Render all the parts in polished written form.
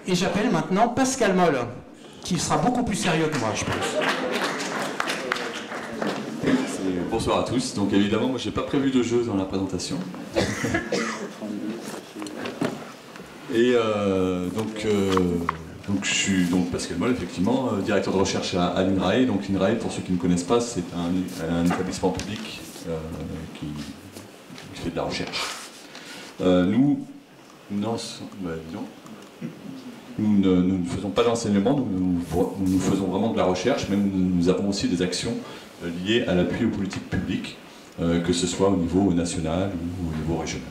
Et j'appelle maintenant Pascal Moll, qui sera beaucoup plus sérieux que moi, je pense. Bonsoir à tous. Donc évidemment, moi j'ai pas prévu de jeu dans la présentation. Et donc je suis donc Pascal Moll, effectivement, directeur de recherche à l'INRAE. Donc l'INRAE, pour ceux qui ne connaissent pas, c'est un établissement public qui fait de la recherche. Nous ne faisons pas d'enseignement, nous faisons vraiment de la recherche, mais nous avons aussi des actions liées à l'appui aux politiques publiques, que ce soit au niveau national ou au niveau régional.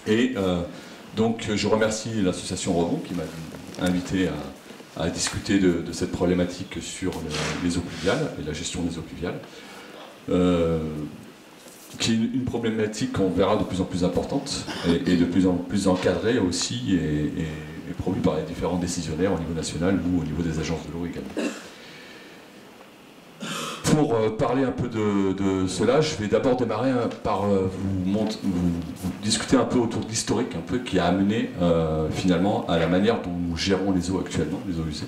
Et donc je remercie l'association Rebond qui m'a invité à discuter de cette problématique sur les eaux pluviales et la gestion des eaux pluviales, qui est une problématique qu'on verra de plus en plus importante et de plus en plus encadrée aussi et promue par les différents décisionnaires au niveau national ou au niveau des agences de l'eau également. Pour parler un peu de cela, je vais d'abord démarrer par vous discuter un peu autour de l'historique un peu qui a amené finalement à la manière dont nous gérons les eaux actuellement, les eaux usées.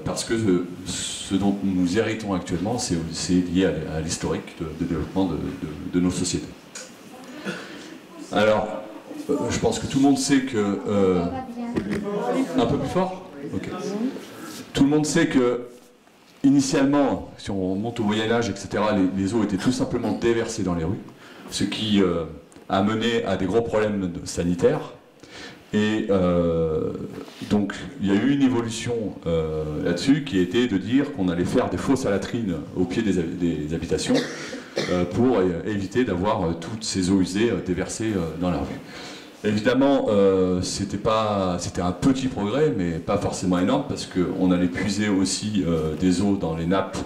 Parce que ce dont nous héritons actuellement, c'est lié à l'historique de développement de nos sociétés. Alors, je pense que tout le monde sait que... un peu plus fort ? Ok. Tout le monde sait que initialement, si on monte au Moyen-Âge, etc., les eaux étaient tout simplement déversées dans les rues, ce qui a mené à des gros problèmes sanitaires. Et donc, il y a eu une évolution là-dessus qui était de dire qu'on allait faire des fosses à latrines au pied des habitations pour éviter d'avoir toutes ces eaux usées déversées dans la rue. Évidemment, c'était un petit progrès, mais pas forcément énorme, parce qu'on allait puiser aussi des eaux dans les nappes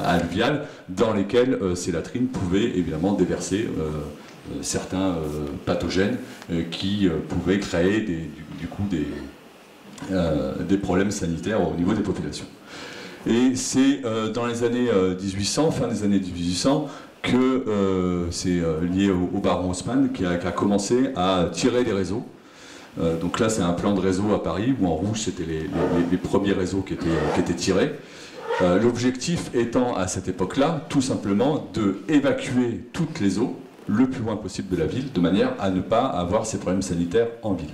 alluviales, dans lesquelles ces latrines pouvaient évidemment déverser certains pathogènes qui pouvaient créer du coup des problèmes sanitaires au niveau des populations. Et c'est dans les années 1800, fin des années 1800, que c'est lié au baron Haussmann qui a commencé à tirer des réseaux. Donc là, c'est un plan de réseau à Paris, où en rouge, c'était les premiers réseaux qui étaient tirés. L'objectif étant, à cette époque-là, tout simplement d'évacuer toutes les eaux le plus loin possible de la ville, de manière à ne pas avoir ces problèmes sanitaires en ville.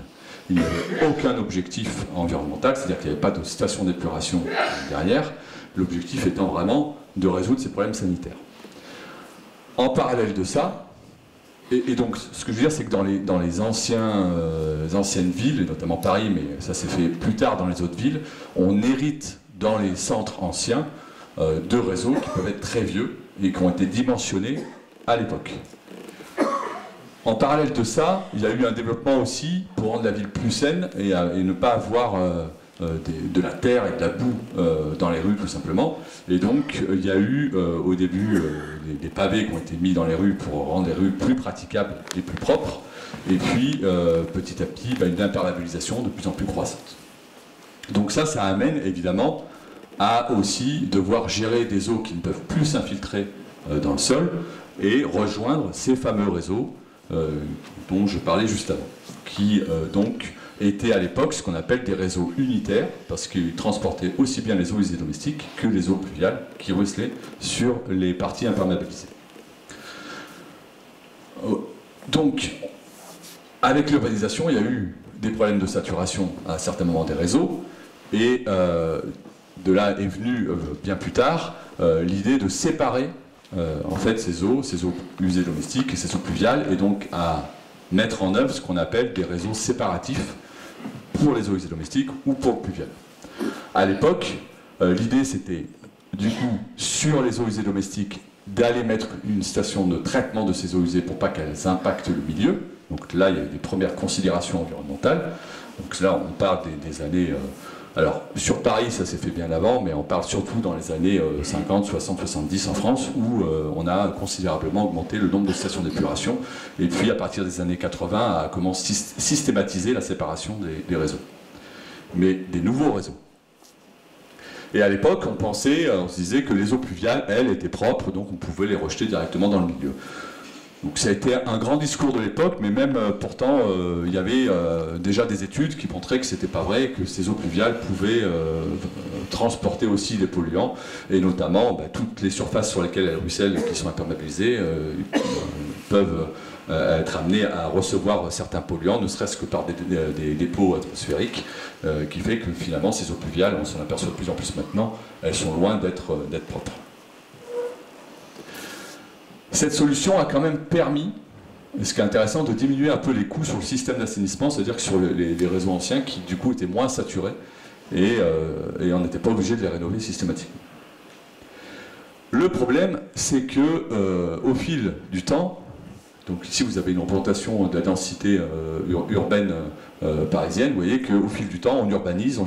Il n'y avait aucun objectif environnemental, c'est-à-dire qu'il n'y avait pas de station d'épuration derrière, l'objectif étant vraiment de résoudre ces problèmes sanitaires. En parallèle de ça, et donc ce que je veux dire, c'est que dans les anciennes villes, et notamment Paris, mais ça s'est fait plus tard dans les autres villes, on hérite dans les centres anciens de réseaux qui peuvent être très vieux et qui ont été dimensionnés à l'époque. En parallèle de ça, il y a eu un développement aussi pour rendre la ville plus saine et ne pas avoir de la terre et de la boue dans les rues tout simplement. Et donc il y a eu au début des pavés qui ont été mis dans les rues pour rendre les rues plus praticables et plus propres. Et puis petit à petit une imperméabilisation de plus en plus croissante. Donc ça amène évidemment à aussi devoir gérer des eaux qui ne peuvent plus s'infiltrer dans le sol et rejoindre ces fameux réseaux dont je parlais juste avant, qui donc étaient à l'époque ce qu'on appelle des réseaux unitaires, parce qu'ils transportaient aussi bien les eaux usées domestiques que les eaux pluviales qui ruisselaient sur les parties imperméabilisées. Donc, avec l'urbanisation, il y a eu des problèmes de saturation à certains moments des réseaux, et de là est venue bien plus tard l'idée de séparer en fait ces eaux usées domestiques et ces eaux pluviales, et donc à mettre en œuvre ce qu'on appelle des réseaux séparatifs pour les eaux usées domestiques ou pour le pluvial. À l'époque, l'idée c'était du coup sur les eaux usées domestiques d'aller mettre une station de traitement de ces eaux usées pour pas qu'elles impactent le milieu. Donc là il y a des premières considérations environnementales. Donc là on parle des années... alors, sur Paris, ça s'est fait bien avant, mais on parle surtout dans les années 50, 60, 70 en France, où on a considérablement augmenté le nombre de stations d'épuration, et puis à partir des années 80, a commencé à systématiser la séparation des réseaux, mais des nouveaux réseaux. Et à l'époque, on se disait que les eaux pluviales, elles, étaient propres, donc on pouvait les rejeter directement dans le milieu. Donc ça a été un grand discours de l'époque, mais même pourtant il y avait déjà des études qui montraient que c'était pas vrai, que ces eaux pluviales pouvaient transporter aussi des polluants, et notamment toutes les surfaces sur lesquelles elles ruissellent qui sont imperméabilisées peuvent être amenées à recevoir certains polluants, ne serait-ce que par des dépôts atmosphériques, qui fait que finalement ces eaux pluviales, on s'en aperçoit de plus en plus maintenant, elles sont loin d'être propres. Cette solution a quand même permis, ce qui est intéressant, de diminuer un peu les coûts sur le système d'assainissement, c'est-à-dire que sur les réseaux anciens qui du coup étaient moins saturés et on n'était pas obligé de les rénover systématiquement. Le problème, c'est que au fil du temps, donc ici vous avez une représentation de la densité urbaine parisienne, vous voyez qu'au fil du temps on urbanise,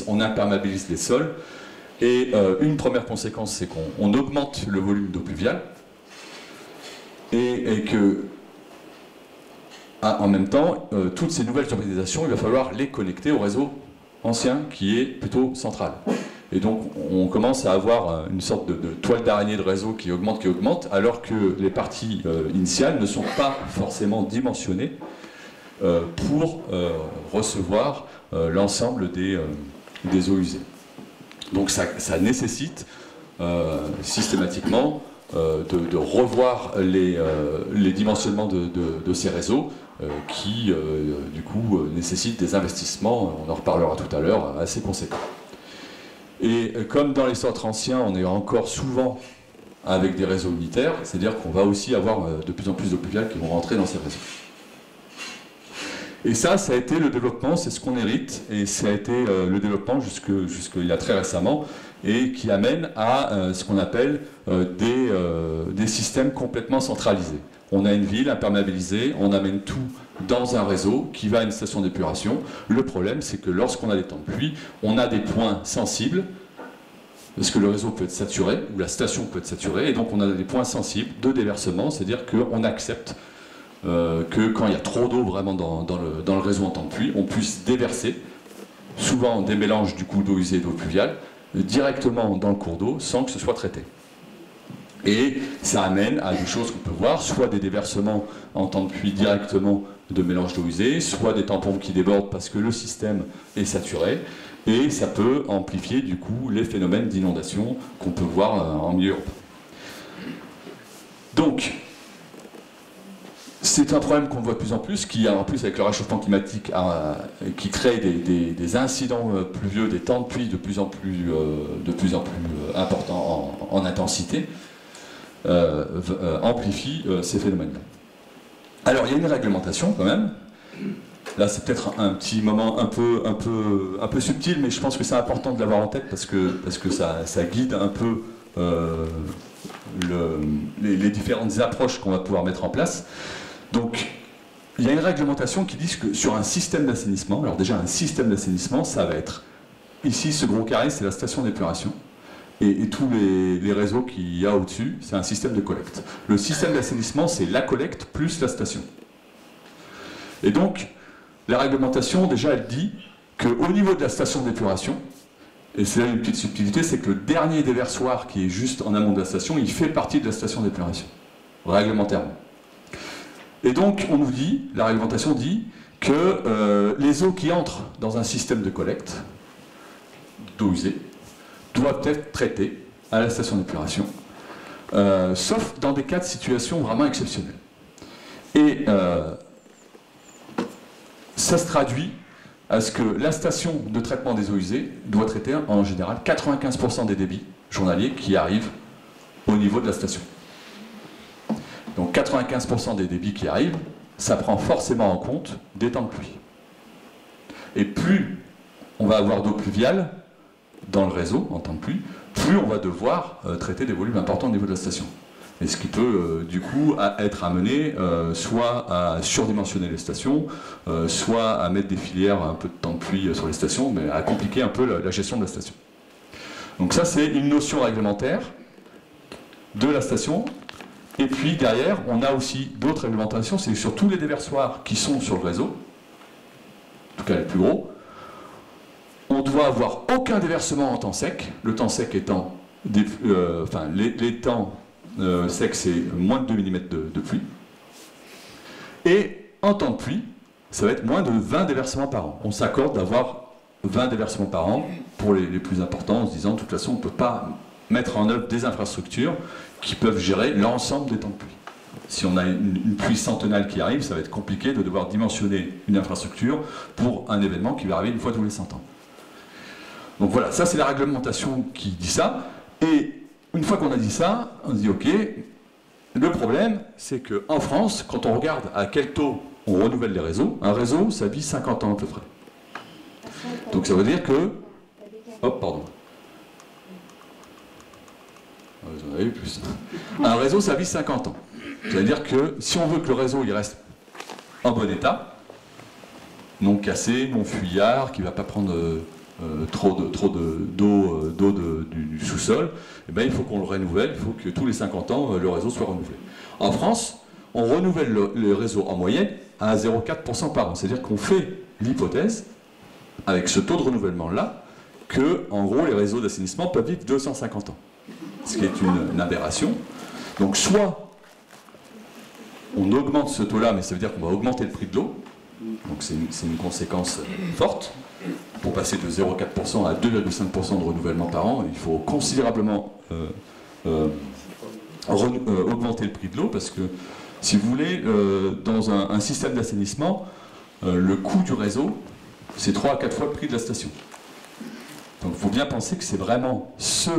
on imperméabilise les sols, et une première conséquence, c'est qu'on augmente le volume d'eau pluviale, et que, en même temps, toutes ces nouvelles urbanisations, il va falloir les connecter au réseau ancien qui est plutôt central. Et donc on commence à avoir une sorte de toile d'araignée de réseau qui augmente, alors que les parties initiales ne sont pas forcément dimensionnées pour recevoir l'ensemble des eaux usées. Donc ça nécessite systématiquement de revoir les dimensionnements de ces réseaux qui, du coup, nécessitent des investissements, on en reparlera tout à l'heure, assez conséquents. Et comme dans les centres anciens, on est encore souvent avec des réseaux unitaires, c'est-à-dire qu'on va aussi avoir de plus en plus d'eau pluviale qui vont rentrer dans ces réseaux. Et ça a été le développement, c'est ce qu'on hérite, et ça a été le développement jusqu'il y a très récemment, et qui amène à ce qu'on appelle des systèmes complètement centralisés. On a une ville imperméabilisée, on amène tout dans un réseau qui va à une station d'épuration. Le problème, c'est que lorsqu'on a des temps de pluie, on a des points sensibles, parce que le réseau peut être saturé, ou la station peut être saturée, et donc on a des points sensibles de déversement, c'est-à-dire qu'on accepte que quand il y a trop d'eau vraiment dans le réseau en temps de pluie, on puisse déverser, souvent des mélanges du coup d'eau usée et d'eau pluviale, directement dans le cours d'eau sans que ce soit traité. Et ça amène à des choses qu'on peut voir, soit des déversements en temps de pluie directement de mélange d'eau usée, soit des tampons qui débordent parce que le système est saturé, et ça peut amplifier du coup les phénomènes d'inondation qu'on peut voir en milieu urbain. Donc, c'est un problème qu'on voit de plus en plus, qui en plus avec le réchauffement climatique qui crée des incidents pluvieux, des temps de pluie de plus en plus importants en intensité, amplifie ces phénomènes-là. Alors il y a une réglementation quand même. Là c'est peut-être un petit moment un peu subtil, mais je pense que c'est important de l'avoir en tête parce que ça guide un peu les différentes approches qu'on va pouvoir mettre en place. Donc, il y a une réglementation qui dit que sur un système d'assainissement, alors déjà un système d'assainissement, ça va être, ici ce gros carré c'est la station d'épuration, et tous les réseaux qu'il y a au-dessus, c'est un système de collecte. Le système d'assainissement, c'est la collecte plus la station. Et donc, la réglementation, déjà, elle dit qu'au niveau de la station d'épuration, et c'est là une petite subtilité, c'est que le dernier déversoir qui est juste en amont de la station, il fait partie de la station d'épuration, réglementairement. Et donc, on nous dit, la réglementation dit que les eaux qui entrent dans un système de collecte d'eau usée doivent être traitées à la station d'épuration, sauf dans des cas de situation vraiment exceptionnels. Et ça se traduit à ce que la station de traitement des eaux usées doit traiter en général 95% des débits journaliers qui arrivent au niveau de la station. Donc 95% des débits qui arrivent, ça prend forcément en compte des temps de pluie. Et plus on va avoir d'eau pluviale dans le réseau en temps de pluie, plus on va devoir traiter des volumes importants au niveau de la station. Et ce qui peut du coup être amené soit à surdimensionner les stations, soit à mettre des filières un peu de temps de pluie sur les stations, mais à compliquer un peu la gestion de la station. Donc ça c'est une notion réglementaire de la station. Et puis derrière, on a aussi d'autres réglementations, c'est sur tous les déversoirs qui sont sur le réseau, en tout cas les plus gros, on doit avoir aucun déversement en temps sec, le temps sec étant, les temps secs c'est moins de 2 mm de pluie, Et en temps de pluie, ça va être moins de 20 déversements par an. On s'accorde d'avoir 20 déversements par an pour les plus importants, en se disant de toute façon on ne peut pas mettre en œuvre des infrastructures qui peuvent gérer l'ensemble des temps de pluie. Si on a une pluie centennale qui arrive, ça va être compliqué de devoir dimensionner une infrastructure pour un événement qui va arriver une fois tous les 100 ans. Donc voilà, ça c'est la réglementation qui dit ça. Et une fois qu'on a dit ça, on se dit ok, le problème c'est qu'en France, quand on regarde à quel taux on renouvelle les réseaux, un réseau ça vit 50 ans à peu près. Donc ça veut dire que... Hop, pardon. Vous en avez eu plus. Un réseau ça vit 50 ans. C'est-à-dire que si on veut que le réseau il reste en bon état, non cassé, non fuyard, qui ne va pas prendre trop d'eau du sous-sol, eh bien, il faut qu'on le renouvelle, il faut que tous les 50 ans, le réseau soit renouvelé. En France, on renouvelle le réseau en moyenne à 0,4% par an. C'est-à-dire qu'on fait l'hypothèse, avec ce taux de renouvellement-là, que, en gros, les réseaux d'assainissement peuvent vivre 250 ans. Ce qui est une aberration. Donc, soit on augmente ce taux-là, mais ça veut dire qu'on va augmenter le prix de l'eau. Donc c'est une conséquence forte. Pour passer de 0,4% à 2,5% de renouvellement par an, il faut considérablement augmenter le prix de l'eau, parce que, si vous voulez, dans un système d'assainissement, le coût du réseau, c'est 3 à 4 fois le prix de la station. Donc il faut bien penser que c'est vraiment ce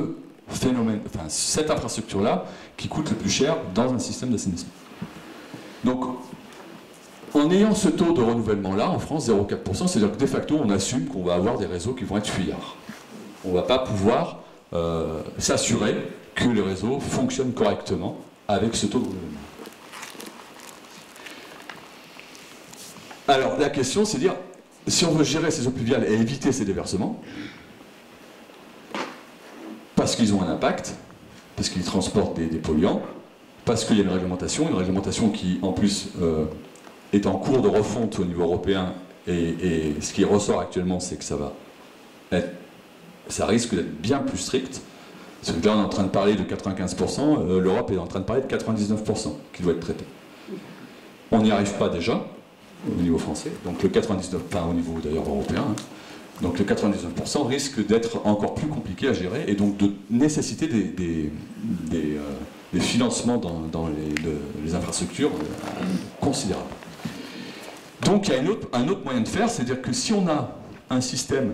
phénomène, enfin cette infrastructure-là, qui coûte le plus cher dans un système d'assainissement. Donc, en ayant ce taux de renouvellement-là, en France, 0,4%, c'est-à-dire que de facto, on assume qu'on va avoir des réseaux qui vont être fuyards. On ne va pas pouvoir s'assurer que les réseaux fonctionnent correctement avec ce taux de renouvellement. Alors, la question, c'est de dire, si on veut gérer ces eaux pluviales et éviter ces déversements, parce qu'ils ont un impact, parce qu'ils transportent des polluants, parce qu'il y a une réglementation qui, en plus, est en cours de refonte au niveau européen, et ce qui ressort actuellement, c'est que ça risque d'être bien plus strict. Parce que là, on est en train de parler de 95%, l'Europe est en train de parler de 99% qui doit être traité. On n'y arrive pas déjà, au niveau français, donc le 99%, enfin au niveau d'ailleurs européen, hein. Donc le 99% risque d'être encore plus compliqué à gérer, et donc de nécessiter des financements dans les infrastructures considérables. Donc il y a un autre moyen de faire, c'est-à-dire que si on a un système,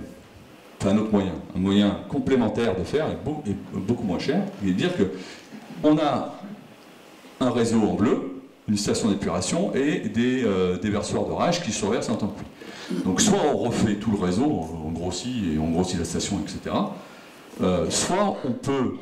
enfin un moyen complémentaire de faire, et beaucoup moins cher, il est de dire qu'on a un réseau en bleu, une station d'épuration et des déversoirs d'orage qui se reversent en temps de pluie. Donc soit on refait tout le réseau, on grossit la station, etc. Soit on peut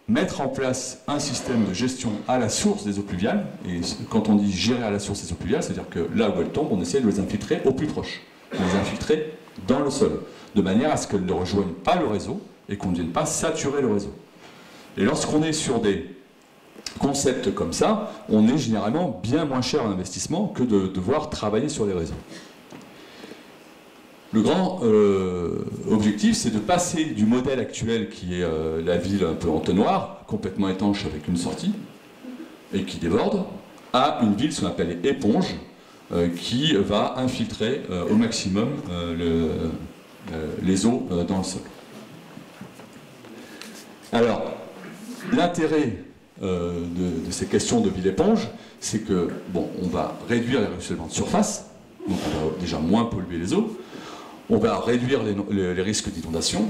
mettre en place un système de gestion à la source des eaux pluviales, et quand on dit gérer à la source des eaux pluviales, c'est-à-dire que là où elles tombent, on essaie de les infiltrer au plus proche, de les infiltrer dans le sol, de manière à ce qu'elles ne rejoignent pas le réseau et qu'on ne vienne pas saturer le réseau. Et lorsqu'on est sur des concepts comme ça, on est généralement bien moins cher en investissement que de devoir travailler sur les réseaux. Le grand objectif, c'est de passer du modèle actuel qui est la ville un peu entonnoir, complètement étanche avec une sortie, et qui déborde, à une ville, ce qu'on appelle éponge, qui va infiltrer au maximum les eaux dans le sol. Alors, l'intérêt de ces questions de ville-éponge, c'est que, bon, on va réduire les ruissellements de surface, donc on va déjà moins polluer les eaux, on va réduire les risques d'inondation,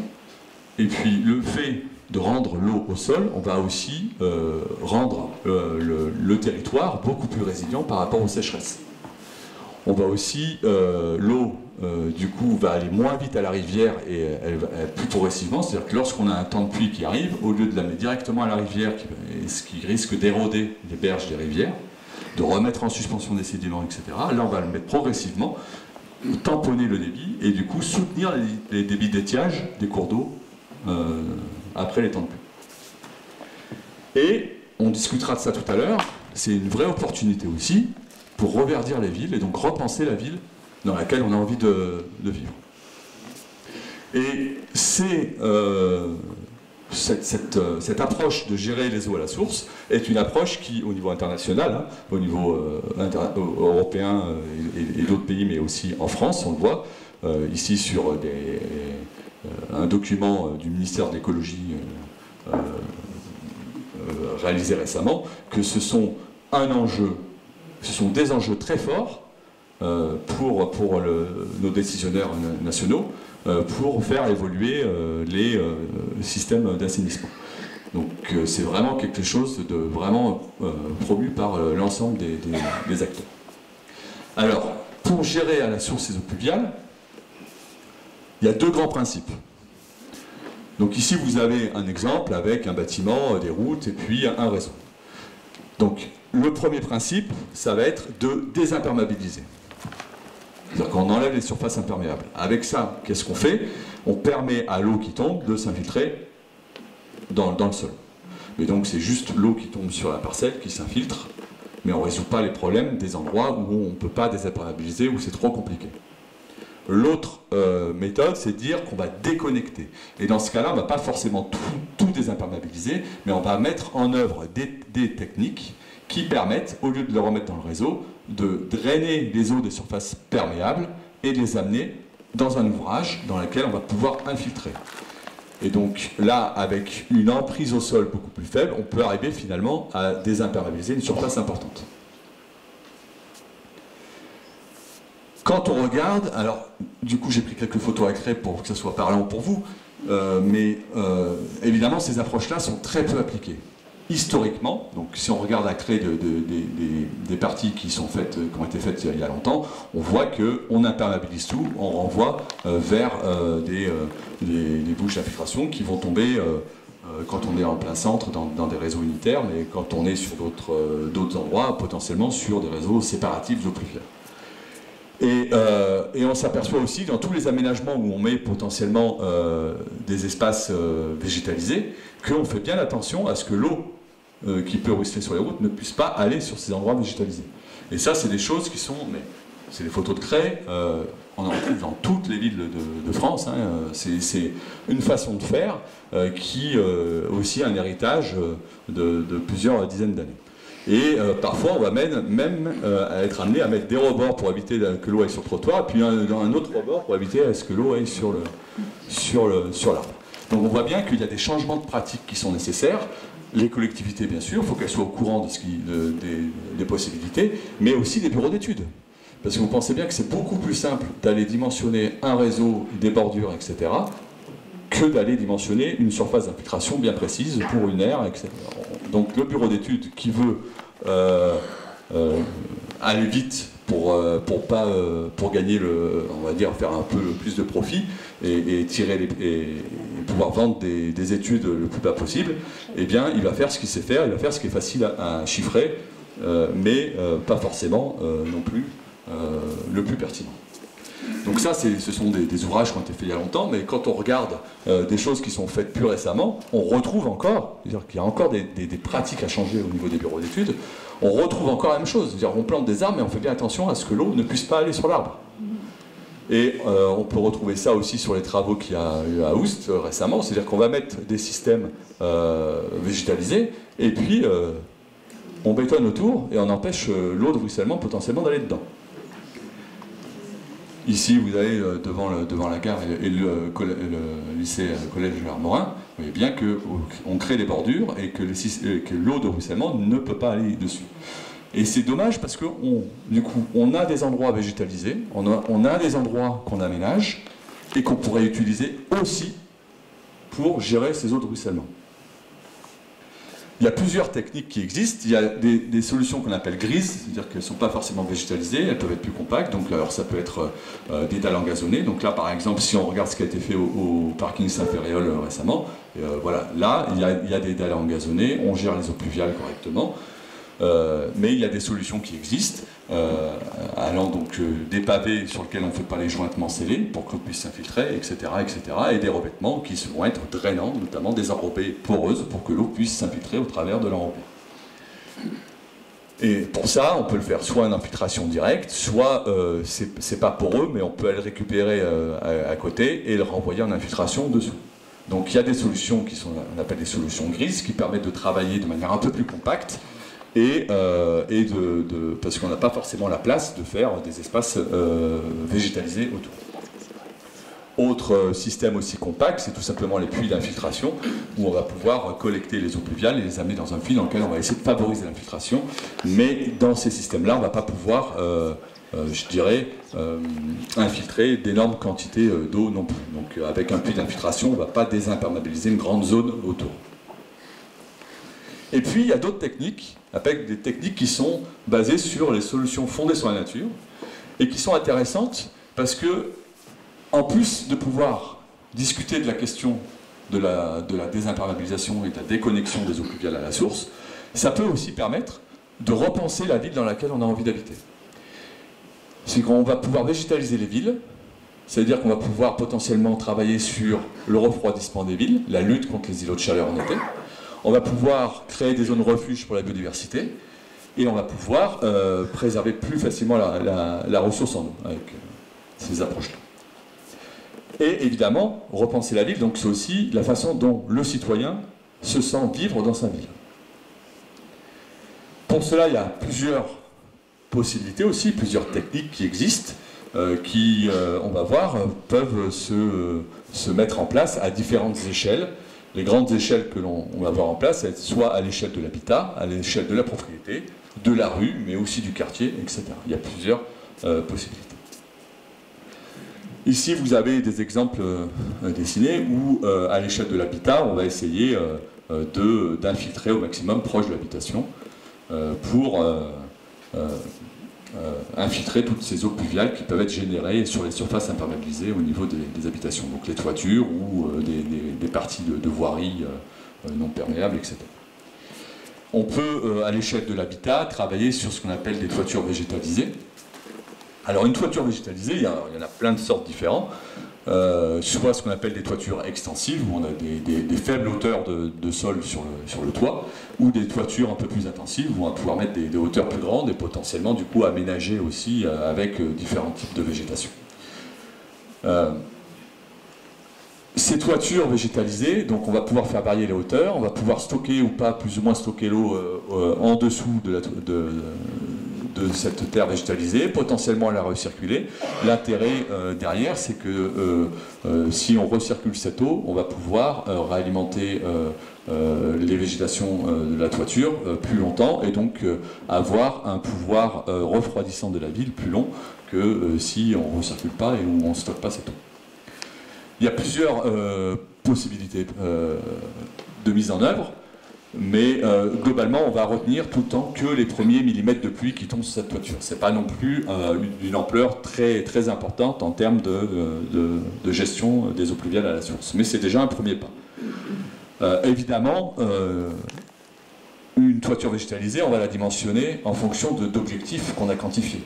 et puis le fait de rendre l'eau au sol, on va aussi rendre le territoire beaucoup plus résilient par rapport aux sécheresses. On va aussi, l'eau, du coup, va aller moins vite à la rivière et elle plus progressivement, c'est-à-dire que lorsqu'on a un temps de pluie qui arrive, au lieu de la mettre directement à la rivière, ce qui risque d'éroder les berges des rivières, de remettre en suspension des sédiments, etc., là on va le mettre progressivement, tamponner le débit et du coup soutenir les débits d'étiage des cours d'eau après les temps de pluie. Et on discutera de ça tout à l'heure, c'est une vraie opportunité aussi pour reverdir les villes et donc repenser la ville dans laquelle on a envie de vivre. Et c'est cette approche de gérer les eaux à la source est une approche qui, au niveau international, hein, au niveau européen et d'autres pays, mais aussi en France, on le voit, ici sur un document du ministère de l'écologie réalisé récemment, que ce sont des enjeux très forts pour nos décisionnaires nationaux pour faire évoluer les systèmes d'assainissement. Donc c'est vraiment quelque chose de vraiment promu par l'ensemble des acteurs. Alors, pour gérer à la source ces eaux pluviales, il y a deux grands principes. Donc ici, vous avez un exemple avec un bâtiment, des routes et puis un réseau. Donc, le premier principe, ça va être de désimperméabiliser. C'est-à-dire qu'on enlève les surfaces imperméables. Avec ça, qu'est-ce qu'on fait? On permet à l'eau qui tombe de s'infiltrer dans le sol. Mais donc, c'est juste l'eau qui tombe sur la parcelle qui s'infiltre, mais on ne résout pas les problèmes des endroits où on ne peut pas désimperméabiliser, où c'est trop compliqué. L'autre méthode, c'est de dire qu'on va déconnecter. Et dans ce cas-là, on ne va pas forcément tout désimperméabiliser, mais on va mettre en œuvre des techniques qui permettent, au lieu de le remettre dans le réseau, de drainer les eaux des surfaces perméables et de les amener dans un ouvrage dans lequel on va pouvoir infiltrer. Et donc là, avec une emprise au sol beaucoup plus faible, on peut arriver finalement à désimperméabiliser une surface importante. Quand on regarde, alors du coup j'ai pris quelques photos à créer pour que ça soit parlant pour vous, mais évidemment ces approches-là sont très peu appliquées. Historiquement, donc si on regarde à créer des parties qui ont été faites il y a longtemps, on voit qu'on imperméabilise tout, on renvoie vers des bouches d'infiltration qui vont tomber quand on est en plein centre dans des réseaux unitaires, mais quand on est sur d'autres endroits, potentiellement sur des réseaux séparatifs d'eau pluviale. Et on s'aperçoit aussi dans tous les aménagements où on met potentiellement des espaces végétalisés qu'on fait bien attention à ce que l'eau qui peut ruisseler sur les routes ne puisse pas aller sur ces endroits végétalisés. Et ça, c'est des choses qui sont... C'est des photos de craie, on en retrouve dans toutes les villes de France. Hein, c'est une façon de faire qui aussi a un héritage de plusieurs dizaines d'années. Et parfois, on va même être amené à mettre des rebords pour éviter que l'eau aille sur le trottoir, et puis un autre rebord pour éviter à ce que l'eau aille sur l'arbre. Donc on voit bien qu'il y a des changements de pratiques qui sont nécessaires. Les collectivités, bien sûr, il faut qu'elles soient au courant des possibilités, mais aussi des bureaux d'études. Parce que vous pensez bien que c'est beaucoup plus simple d'aller dimensionner un réseau, des bordures, etc., que d'aller dimensionner une surface d'infiltration bien précise pour une aire, etc. Donc le bureau d'études qui veut aller vite pour gagner on va dire faire un peu plus de profit et pouvoir vendre des études le plus bas possible, eh bien il va faire ce qu'il sait faire, il va faire ce qui est facile à chiffrer, mais pas forcément non plus le plus pertinent. Donc ça, ce sont des ouvrages qui ont été faits il y a longtemps, mais quand on regarde des choses qui sont faites plus récemment, on retrouve encore, c'est-à-dire qu'il y a encore des pratiques à changer au niveau des bureaux d'études, on retrouve encore la même chose, c'est-à-dire on plante des arbres, mais on fait bien attention à ce que l'eau ne puisse pas aller sur l'arbre. Et on peut retrouver ça aussi sur les travaux qu'il y a eu à Oust récemment, c'est-à-dire qu'on va mettre des systèmes végétalisés, et puis on bétonne autour, et on empêche l'eau de ruissellement potentiellement d'aller dedans. Ici, vous avez devant la gare et le lycée, le collège Armorin, vous voyez bien qu'on crée des bordures et que l'eau de ruissellement ne peut pas aller dessus. Et c'est dommage parce que du coup, on a des endroits végétalisés, on a des endroits qu'on aménage et qu'on pourrait utiliser aussi pour gérer ces eaux de ruissellement. Il y a plusieurs techniques qui existent. Il y a des solutions qu'on appelle grises, c'est-à-dire qu'elles ne sont pas forcément végétalisées, elles peuvent être plus compactes. Donc alors, ça peut être des dalles engazonnées. Donc là, par exemple, si on regarde ce qui a été fait au parking Saint-Ferréol récemment, voilà, là, il y a des dalles engazonnées, on gère les eaux pluviales correctement. Mais il y a des solutions qui existent, allant donc des pavés sur lesquels on ne fait pas les jointements scellés pour que l'eau puisse s'infiltrer, etc., et des revêtements qui vont être drainants, notamment des enrobées poreuses pour que l'eau puisse s'infiltrer au travers de l'enrobé. Et pour ça, on peut le faire soit en infiltration directe, soit c'est pas poreux, mais on peut aller le récupérer à côté et le renvoyer en infiltration dessous. Donc il y a des solutions qui sont, on appelle des solutions grises, qui permettent de travailler de manière un peu plus compacte, parce qu'on n'a pas forcément la place de faire des espaces végétalisés autour. Autre système aussi compact, c'est tout simplement les puits d'infiltration, où on va pouvoir collecter les eaux pluviales et les amener dans un puits dans lequel on va essayer de favoriser l'infiltration. Mais dans ces systèmes-là, on ne va pas pouvoir, je dirais, infiltrer d'énormes quantités d'eau non plus. Donc avec un puits d'infiltration, on ne va pas désimperméabiliser une grande zone autour. Et puis il y a d'autres techniques, avec des techniques qui sont basées sur les solutions fondées sur la nature, et qui sont intéressantes parce que, en plus de pouvoir discuter de la question de la désimperméabilisation et de la déconnexion des eaux pluviales à la source, ça peut aussi permettre de repenser la ville dans laquelle on a envie d'habiter. C'est qu'on va pouvoir végétaliser les villes, c'est-à-dire qu'on va pouvoir potentiellement travailler sur le refroidissement des villes, la lutte contre les îlots de chaleur en été. On va pouvoir créer des zones refuges pour la biodiversité, et on va pouvoir préserver plus facilement la ressource en eau avec ces approches-là. Et évidemment, repenser la ville, donc c'est aussi la façon dont le citoyen se sent vivre dans sa ville. Pour cela, il y a plusieurs possibilités aussi, plusieurs techniques qui existent, qui, on va voir, peuvent se mettre en place à différentes échelles. Les grandes échelles que l'on va voir en place, elles sont soit à l'échelle de l'habitat, à l'échelle de la propriété, de la rue, mais aussi du quartier, etc. Il y a plusieurs possibilités. Ici, vous avez des exemples dessinés où, à l'échelle de l'habitat, on va essayer d'infiltrer au maximum proche de l'habitation pour infiltrer toutes ces eaux pluviales qui peuvent être générées sur les surfaces imperméabilisées au niveau des habitations, donc les toitures ou des parties de voiries non perméables, etc. On peut, à l'échelle de l'habitat, travailler sur ce qu'on appelle des toitures végétalisées. Alors une toiture végétalisée, il y en a plein de sortes différentes. Soit ce qu'on appelle des toitures extensives, où on a des faibles hauteurs de sol sur le toit, ou des toitures un peu plus intensives, où on va pouvoir mettre des hauteurs plus grandes et potentiellement du coup aménager aussi avec différents types de végétation. Ces toitures végétalisées, donc on va pouvoir faire varier les hauteurs, on va pouvoir stocker ou pas plus ou moins stocker l'eau en dessous de cette terre végétalisée, potentiellement la recirculer. L'intérêt derrière, c'est que si on recircule cette eau, on va pouvoir réalimenter les végétations de la toiture plus longtemps et donc avoir un pouvoir refroidissant de la ville plus long que si on ne recircule pas et où on ne stocke pas cette eau. Il y a plusieurs possibilités de mise en œuvre. Mais globalement, on va retenir tout le temps que les premiers millimètres de pluie qui tombent sur cette toiture. Ce n'est pas non plus d'une ampleur très, très importante en termes de gestion des eaux pluviales à la source. Mais c'est déjà un premier pas. Évidemment, une toiture végétalisée, on va la dimensionner en fonction d'objectifs qu'on a quantifiés.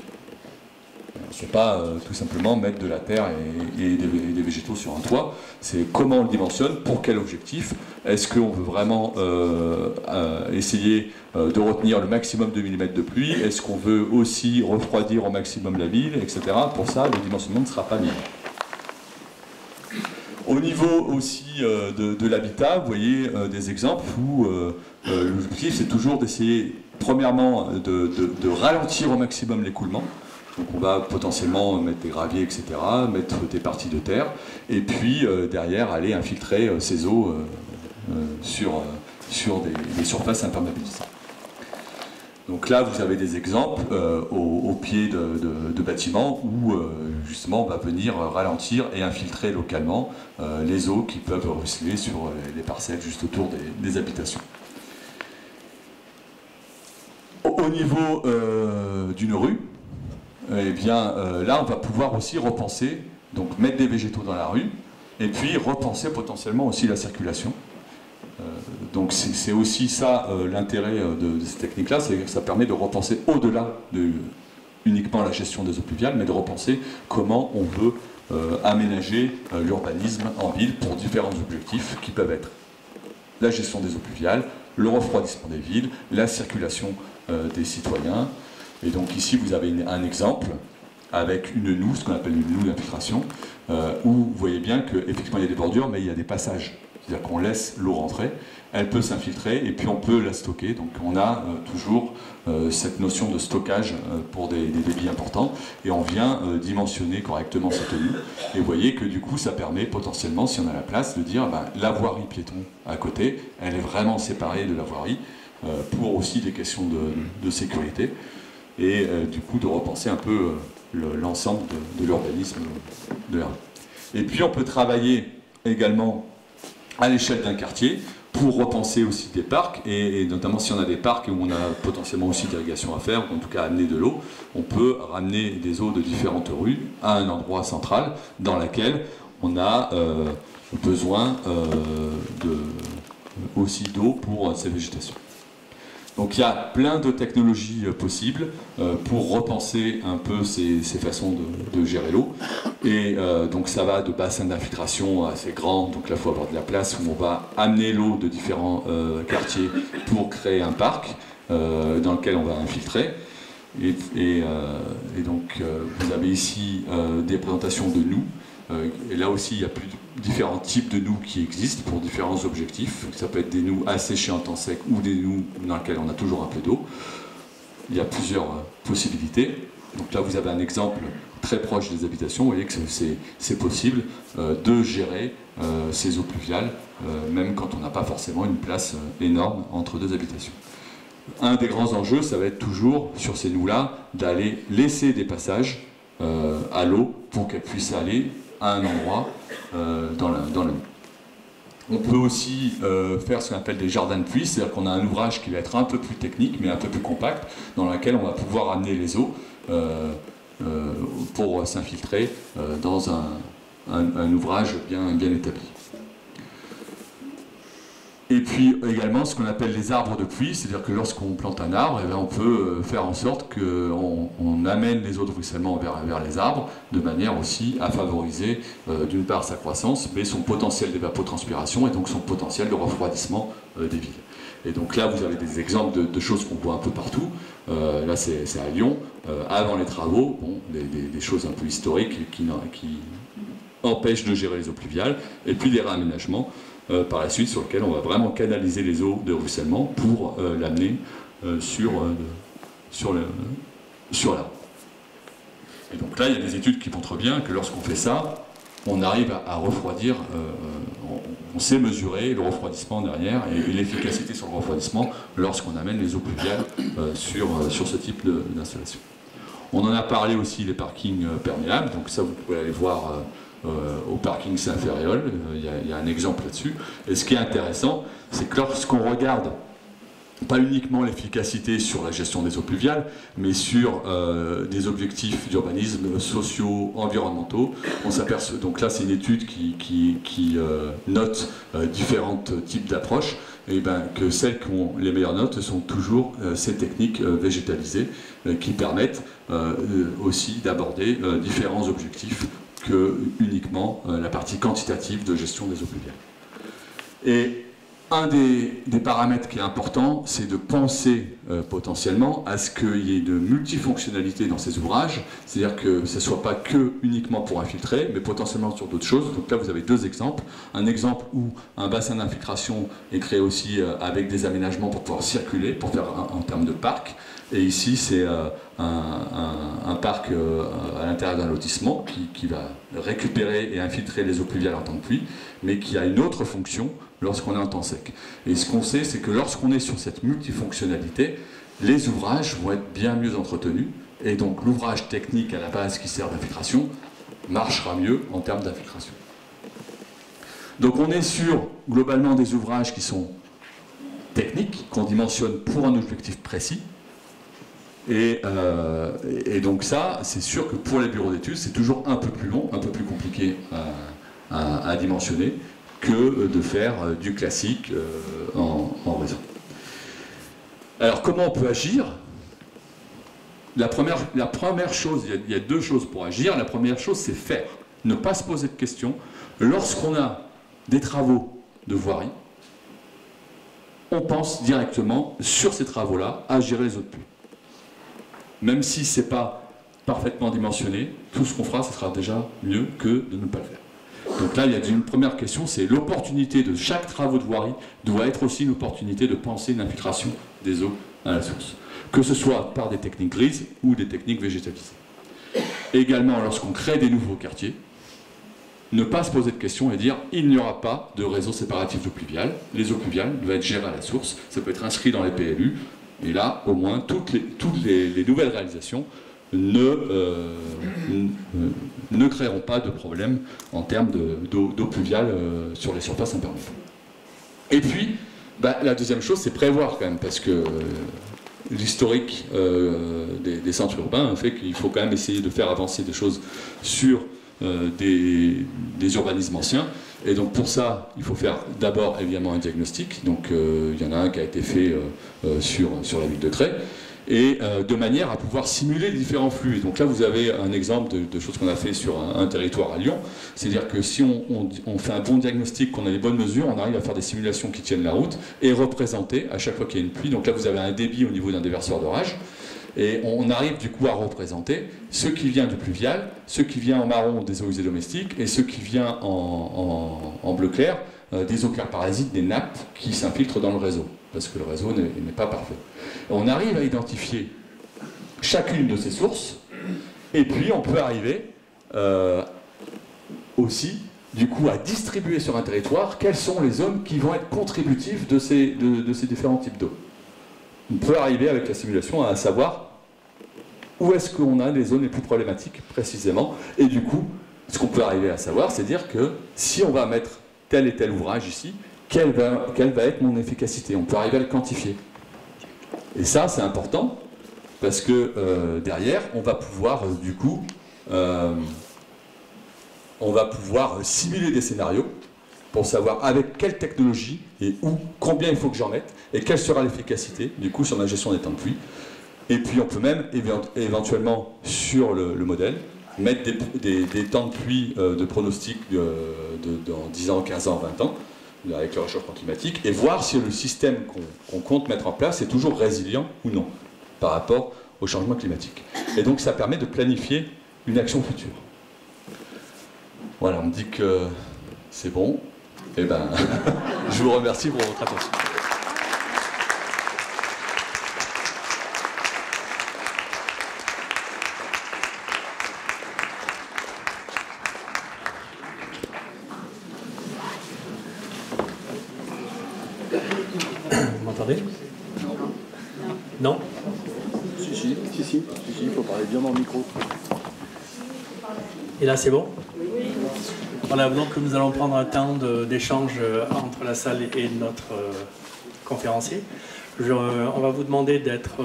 C'est pas tout simplement mettre de la terre et des végétaux sur un toit, c'est comment on le dimensionne, pour quel objectif, est-ce qu'on veut vraiment essayer de retenir le maximum de millimètres de pluie, est-ce qu'on veut aussi refroidir au maximum la ville, etc. Pour ça, le dimensionnement ne sera pas linéaire. Au niveau aussi de l'habitat, vous voyez des exemples où l'objectif c'est toujours d'essayer, premièrement, de ralentir au maximum l'écoulement. Donc on va potentiellement mettre des graviers, etc., mettre des parties de terre, et puis derrière aller infiltrer ces eaux sur des surfaces imperméabilisées. Donc là, vous avez des exemples au pied de bâtiments où justement on va venir ralentir et infiltrer localement les eaux qui peuvent ruisseler sur les parcelles juste autour des habitations. Au niveau d'une rue, eh bien, là, on va pouvoir aussi repenser, donc mettre des végétaux dans la rue, et puis repenser potentiellement aussi la circulation. Donc c'est aussi ça l'intérêt de cette technique-là, c'est que ça permet de repenser au-delà de uniquement la gestion des eaux pluviales, mais de repenser comment on veut aménager l'urbanisme en ville pour différents objectifs qui peuvent être la gestion des eaux pluviales, le refroidissement des villes, la circulation des citoyens. Et donc ici, vous avez un exemple avec une noue, ce qu'on appelle une noue d'infiltration, où vous voyez bien qu'effectivement il y a des bordures, mais il y a des passages c'est-à-dire qu'on laisse l'eau rentrer, elle peut s'infiltrer et puis on peut la stocker. Donc on a toujours cette notion de stockage pour des débits importants et on vient dimensionner correctement cette tenue. Et vous voyez que du coup ça permet potentiellement, si on a la place, de dire la voirie piéton à côté, elle est vraiment séparée de la voirie pour aussi des questions de sécurité et du coup de repenser un peu l'ensemble de l'urbanisme de la rue. Et puis on peut travailler également à l'échelle d'un quartier pour repenser aussi des parcs, et notamment si on a des parcs où on a potentiellement aussi d'irrigation à faire, ou en tout cas amener de l'eau, on peut ramener des eaux de différentes rues à un endroit central dans lequel on a besoin aussi d'eau pour ces végétations. Donc il y a plein de technologies possibles pour repenser un peu ces façons de gérer l'eau. Et donc ça va de bassins d'infiltration assez grands, donc là il faut avoir de la place où on va amener l'eau de différents quartiers pour créer un parc dans lequel on va infiltrer. Et donc vous avez ici des présentations de nous. Et là aussi, il y a différents types de nous qui existent pour différents objectifs. Ça peut être des nous asséchés en temps sec ou des nous dans lesquels on a toujours un peu d'eau. Il y a plusieurs possibilités. Donc là, vous avez un exemple très proche des habitations. Vous voyez que c'est possible de gérer ces eaux pluviales, même quand on n'a pas forcément une place énorme entre deux habitations. Un des grands enjeux, ça va être toujours, sur ces nous-là, d'aller laisser des passages à l'eau pour qu'elle puisse aller à un endroit dans la nuit. On peut aussi faire ce qu'on appelle des jardins de pluie, c'est-à-dire qu'on a un ouvrage qui va être un peu plus technique, mais un peu plus compact, dans lequel on va pouvoir amener les eaux pour s'infiltrer dans un ouvrage bien établi. Et puis également ce qu'on appelle les arbres de pluie, c'est-à-dire que lorsqu'on plante un arbre, eh bien, on peut faire en sorte qu'on amène les eaux de ruissellement vers les arbres, de manière aussi à favoriser d'une part sa croissance, mais son potentiel d'évapotranspiration et donc son potentiel de refroidissement des villes. Et donc là, vous avez des exemples de choses qu'on voit un peu partout. Là, c'est à Lyon. Avant les travaux, bon, des choses un peu historiques qui empêchent de gérer les eaux pluviales, et puis des réaménagements par la suite sur lequel on va vraiment canaliser les eaux de ruissellement pour l'amener sur l'arbre. Et donc là, il y a des études qui montrent bien que lorsqu'on fait ça, on arrive à refroidir, on sait mesurer le refroidissement derrière et l'efficacité sur le refroidissement lorsqu'on amène les eaux pluviales sur ce type d'installation. On en a parlé aussi, les parkings perméables, donc ça vous pouvez aller voir au parking Saint-Ferréol, il y a un exemple là-dessus. Et ce qui est intéressant, c'est que lorsqu'on regarde pas uniquement l'efficacité sur la gestion des eaux pluviales, mais sur des objectifs d'urbanisme sociaux, environnementaux, on s'aperçoit, donc là c'est une étude qui note différents types d'approches, et ben, que celles qui ont les meilleures notes sont toujours ces techniques végétalisées qui permettent aussi d'aborder différents objectifs que uniquement la partie quantitative de gestion des eaux pluviales. Et un des paramètres qui est important, c'est de penser potentiellement à ce qu'il y ait une multifonctionnalité dans ces ouvrages, c'est-à-dire que ce ne soit pas que uniquement pour infiltrer, mais potentiellement sur d'autres choses. Donc là, vous avez deux exemples. Un exemple où un bassin d'infiltration est créé aussi avec des aménagements pour pouvoir circuler, pour faire en termes de parc. Et ici, c'est un parc à l'intérieur d'un lotissement qui va récupérer et infiltrer les eaux pluviales en temps de pluie, mais qui a une autre fonction lorsqu'on est en temps sec. Et ce qu'on sait, c'est que lorsqu'on est sur cette multifonctionnalité, les ouvrages vont être bien mieux entretenus, et donc l'ouvrage technique à la base qui sert d'infiltration marchera mieux en termes d'infiltration. Donc on est sur, globalement, des ouvrages qui sont techniques, qu'on dimensionne pour un objectif précis, et donc ça, c'est sûr que pour les bureaux d'études, c'est toujours un peu plus long, un peu plus compliqué à dimensionner, que de faire du classique en réseau. Alors comment on peut agir ? La première chose, il y a deux choses pour agir. La première chose, c'est faire. Ne pas se poser de questions. Lorsqu'on a des travaux de voirie, on pense directement sur ces travaux-là à gérer les eaux de pluie. Même si ce n'est pas parfaitement dimensionné, tout ce qu'on fera, ce sera déjà mieux que de ne pas le faire. Donc là, il y a une première question, c'est l'opportunité de chaque travaux de voirie doit être aussi une opportunité de penser une infiltration des eaux à la source, que ce soit par des techniques grises ou des techniques végétalisées. Également, lorsqu'on crée des nouveaux quartiers, ne pas se poser de questions et dire il n'y aura pas de réseau séparatif d'eau pluviale, les eaux pluviales doivent être gérées à la source, ça peut être inscrit dans les PLU, et là, au moins, toutes les nouvelles réalisations ne créeront pas de problème en termes d'eau pluviale sur les surfaces imperméables. Et puis, la deuxième chose, c'est prévoir quand même, parce que l'historique des centres urbains fait qu'il faut quand même essayer de faire avancer des choses sur des urbanismes anciens. Et donc pour ça, il faut faire d'abord évidemment un diagnostic. Donc il y en a un qui a été fait sur la ville de Tray, et de manière à pouvoir simuler les différents flux. Et donc là, vous avez un exemple de choses qu'on a fait sur un territoire à Lyon. C'est-à-dire que si on fait un bon diagnostic, qu'on a les bonnes mesures, on arrive à faire des simulations qui tiennent la route et représenter à chaque fois qu'il y a une pluie. Donc là, vous avez un débit au niveau d'un déverseur d'orage. Et on arrive du coup à représenter ce qui vient du pluvial, ce qui vient en marron des eaux usées domestiques et ce qui vient en bleu clair des eaux claires parasites, des nappes qui s'infiltrent dans le réseau, parce que le réseau n'est pas parfait. On arrive à identifier chacune de ces sources, et puis on peut arriver aussi du coup à distribuer sur un territoire quelles sont les zones qui vont être contributives de ces différents types d'eau. On peut arriver avec la simulation à savoir où est-ce qu'on a les zones les plus problématiques précisément, et du coup ce qu'on peut arriver à savoir, c'est dire que si on va mettre tel et tel ouvrage ici, quelle va être mon efficacité. On peut arriver à le quantifier, et ça c'est important parce que derrière on va pouvoir du coup on va pouvoir simuler des scénarios pour savoir avec quelle technologie et où, combien il faut que j'en mette, et quelle sera l'efficacité, du coup, sur ma gestion des temps de pluie. Et puis on peut même, éventuellement, sur le modèle, mettre des temps de pluie de pronostic dans 10 ans, 15 ans, 20 ans, avec le réchauffement climatique, et voir si le système qu'on compte mettre en place est toujours résilient ou non, par rapport au changement climatique. Et donc ça permet de planifier une action future. Voilà, on me dit que c'est bon. Eh ben, je vous remercie pour votre attention. Vous m'entendez? Non? Si, il faut parler bien dans le micro. Et là, c'est bon? Voilà, donc nous allons prendre un temps d'échange entre la salle et notre conférencier. On va vous demander d'être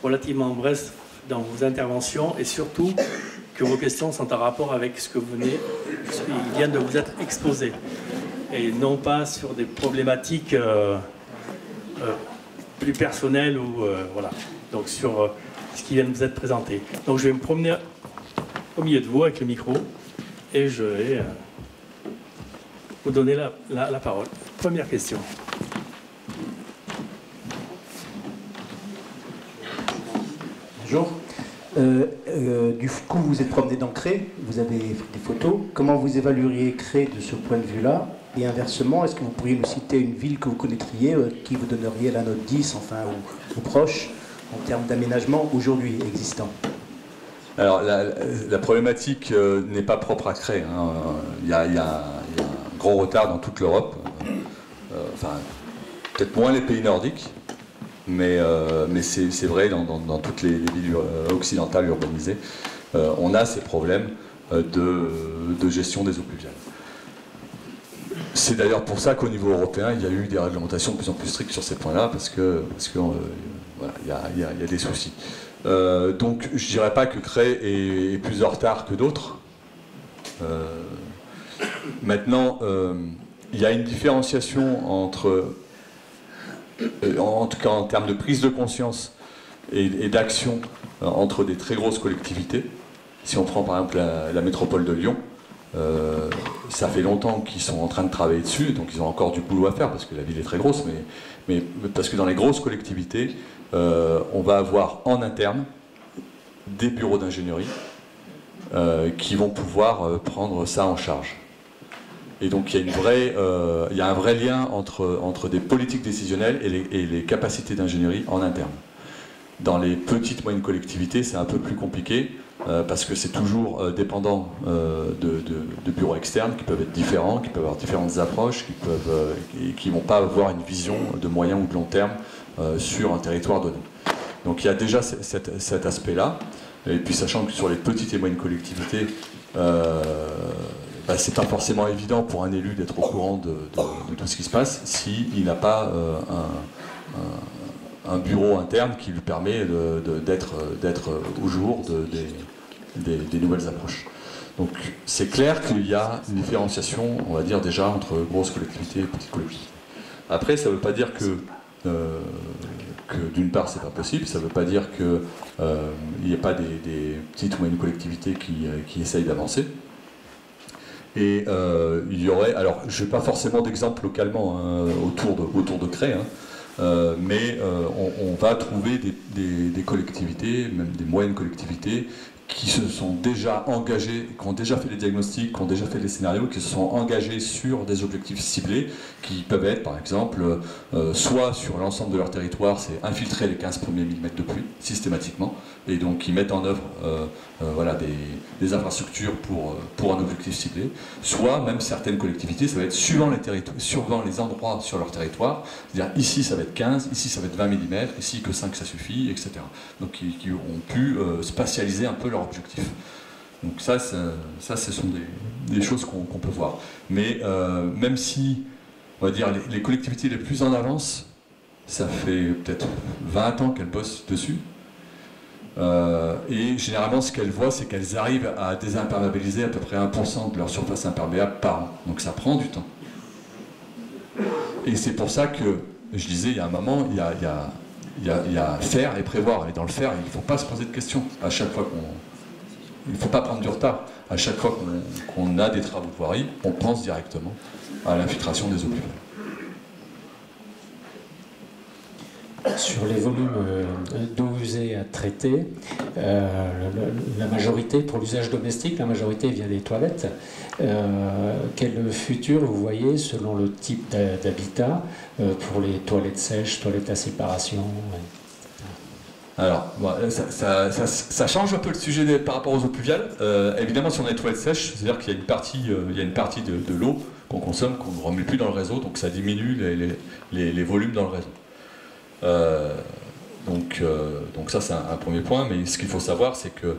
relativement bref dans vos interventions et surtout que vos questions sont en rapport avec ce qui vient de vous être exposé et non pas sur des problématiques plus personnelles ou voilà, donc sur ce qui vient de vous être présenté. Donc je vais me promener au milieu de vous avec le micro et je vais vous donner la parole. Première question. Bonjour. Du coup, vous êtes promené dans Cray, vous avez fait des photos. Comment vous évalueriez Cray de ce point de vue-là? Et inversement, est-ce que vous pourriez nous citer une ville que vous connaîtriez qui vous donnerait la note 10, enfin, ou proche, en termes d'aménagement aujourd'hui existant? Alors, la problématique n'est pas propre à Cray. Hein. Il y a un gros retard dans toute l'Europe. Enfin, peut-être moins les pays nordiques, mais c'est vrai dans toutes les villes occidentales urbanisées. On a ces problèmes de gestion des eaux pluviales. C'est d'ailleurs pour ça qu'au niveau européen, il y a eu des réglementations de plus en plus strictes sur ces points-là, parce que voilà, il y a des soucis. Donc je ne dirais pas que Cray est plus en retard que d'autres. Maintenant, il y a une différenciation entre, en tout cas en termes de prise de conscience et d'action, entre des très grosses collectivités. Si on prend par exemple la métropole de Lyon, ça fait longtemps qu'ils sont en train de travailler dessus, donc ils ont encore du boulot à faire parce que la ville est très grosse, mais parce que dans les grosses collectivités, on va avoir en interne des bureaux d'ingénierie qui vont pouvoir prendre ça en charge. Et donc il y a un vrai lien entre des politiques décisionnelles et les capacités d'ingénierie en interne. Dans les petites moyennes collectivités, c'est un peu plus compliqué parce que c'est toujours dépendant de bureaux externes qui peuvent être différents, qui peuvent avoir différentes approches, qui ne vont pas avoir une vision de moyen ou de long terme sur un territoire donné. Donc il y a déjà cet aspect-là. Et puis sachant que sur les petites et moyennes collectivités, c'est pas forcément évident pour un élu d'être au courant de tout ce qui se passe s'il n'a pas un bureau interne qui lui permet d'être au jour des nouvelles approches. Donc c'est clair qu'il y a une différenciation, on va dire déjà, entre grosses collectivités et petites collectivités. Après, ça ne veut pas dire que d'une part c'est pas possible, ça ne veut pas dire qu'il n'y ait pas des petites ou moyennes collectivités qui essayent d'avancer. Et il y aurait, alors je n'ai pas forcément d'exemple localement autour de Cré, mais on va trouver des collectivités, même des moyennes collectivités, qui se sont déjà engagés, qui ont déjà fait les diagnostics, qui ont déjà fait les scénarios, qui se sont engagés sur des objectifs ciblés, qui peuvent être par exemple, soit sur l'ensemble de leur territoire, c'est infiltrer les 15 premiers millimètres de pluie, systématiquement, et donc qui mettent en œuvre des infrastructures pour un objectif ciblé, soit même certaines collectivités, ça va être suivant les endroits sur leur territoire, c'est-à-dire ici ça va être 15, ici ça va être 20 mm, ici que 5 ça suffit, etc. Donc qui ont pu spatialiser un peu leur objectif. Donc ça ce sont des choses qu'on peut voir. Mais même si, on va dire, les collectivités les plus en avance, ça fait peut-être 20 ans qu'elles bossent dessus, et généralement ce qu'elles voient, c'est qu'elles arrivent à désimperméabiliser à peu près 1% de leur surface imperméable par an. Donc ça prend du temps. Et c'est pour ça que, je disais, il y a un moment, il y a faire et prévoir. Et dans le faire, il ne faut pas se poser de questions. À chaque fois il ne faut pas prendre du retard. À chaque fois qu'on a des travaux de voirie, on pense directement à l'infiltration des eaux pluviales. Sur les volumes d'eau usée à traiter, la majorité, pour l'usage domestique, la majorité vient des toilettes. Quel futur vous voyez selon le type d'habitat pour les toilettes sèches, toilettes à séparation, Alors, ça change un peu le sujet par rapport aux eaux pluviales. Évidemment, si on a des toilettes sèches, c'est-à-dire qu'il y a une partie de l'eau qu'on consomme, qu'on ne remet plus dans le réseau, donc ça diminue les volumes dans le réseau. Donc ça c'est un premier point, mais ce qu'il faut savoir c'est que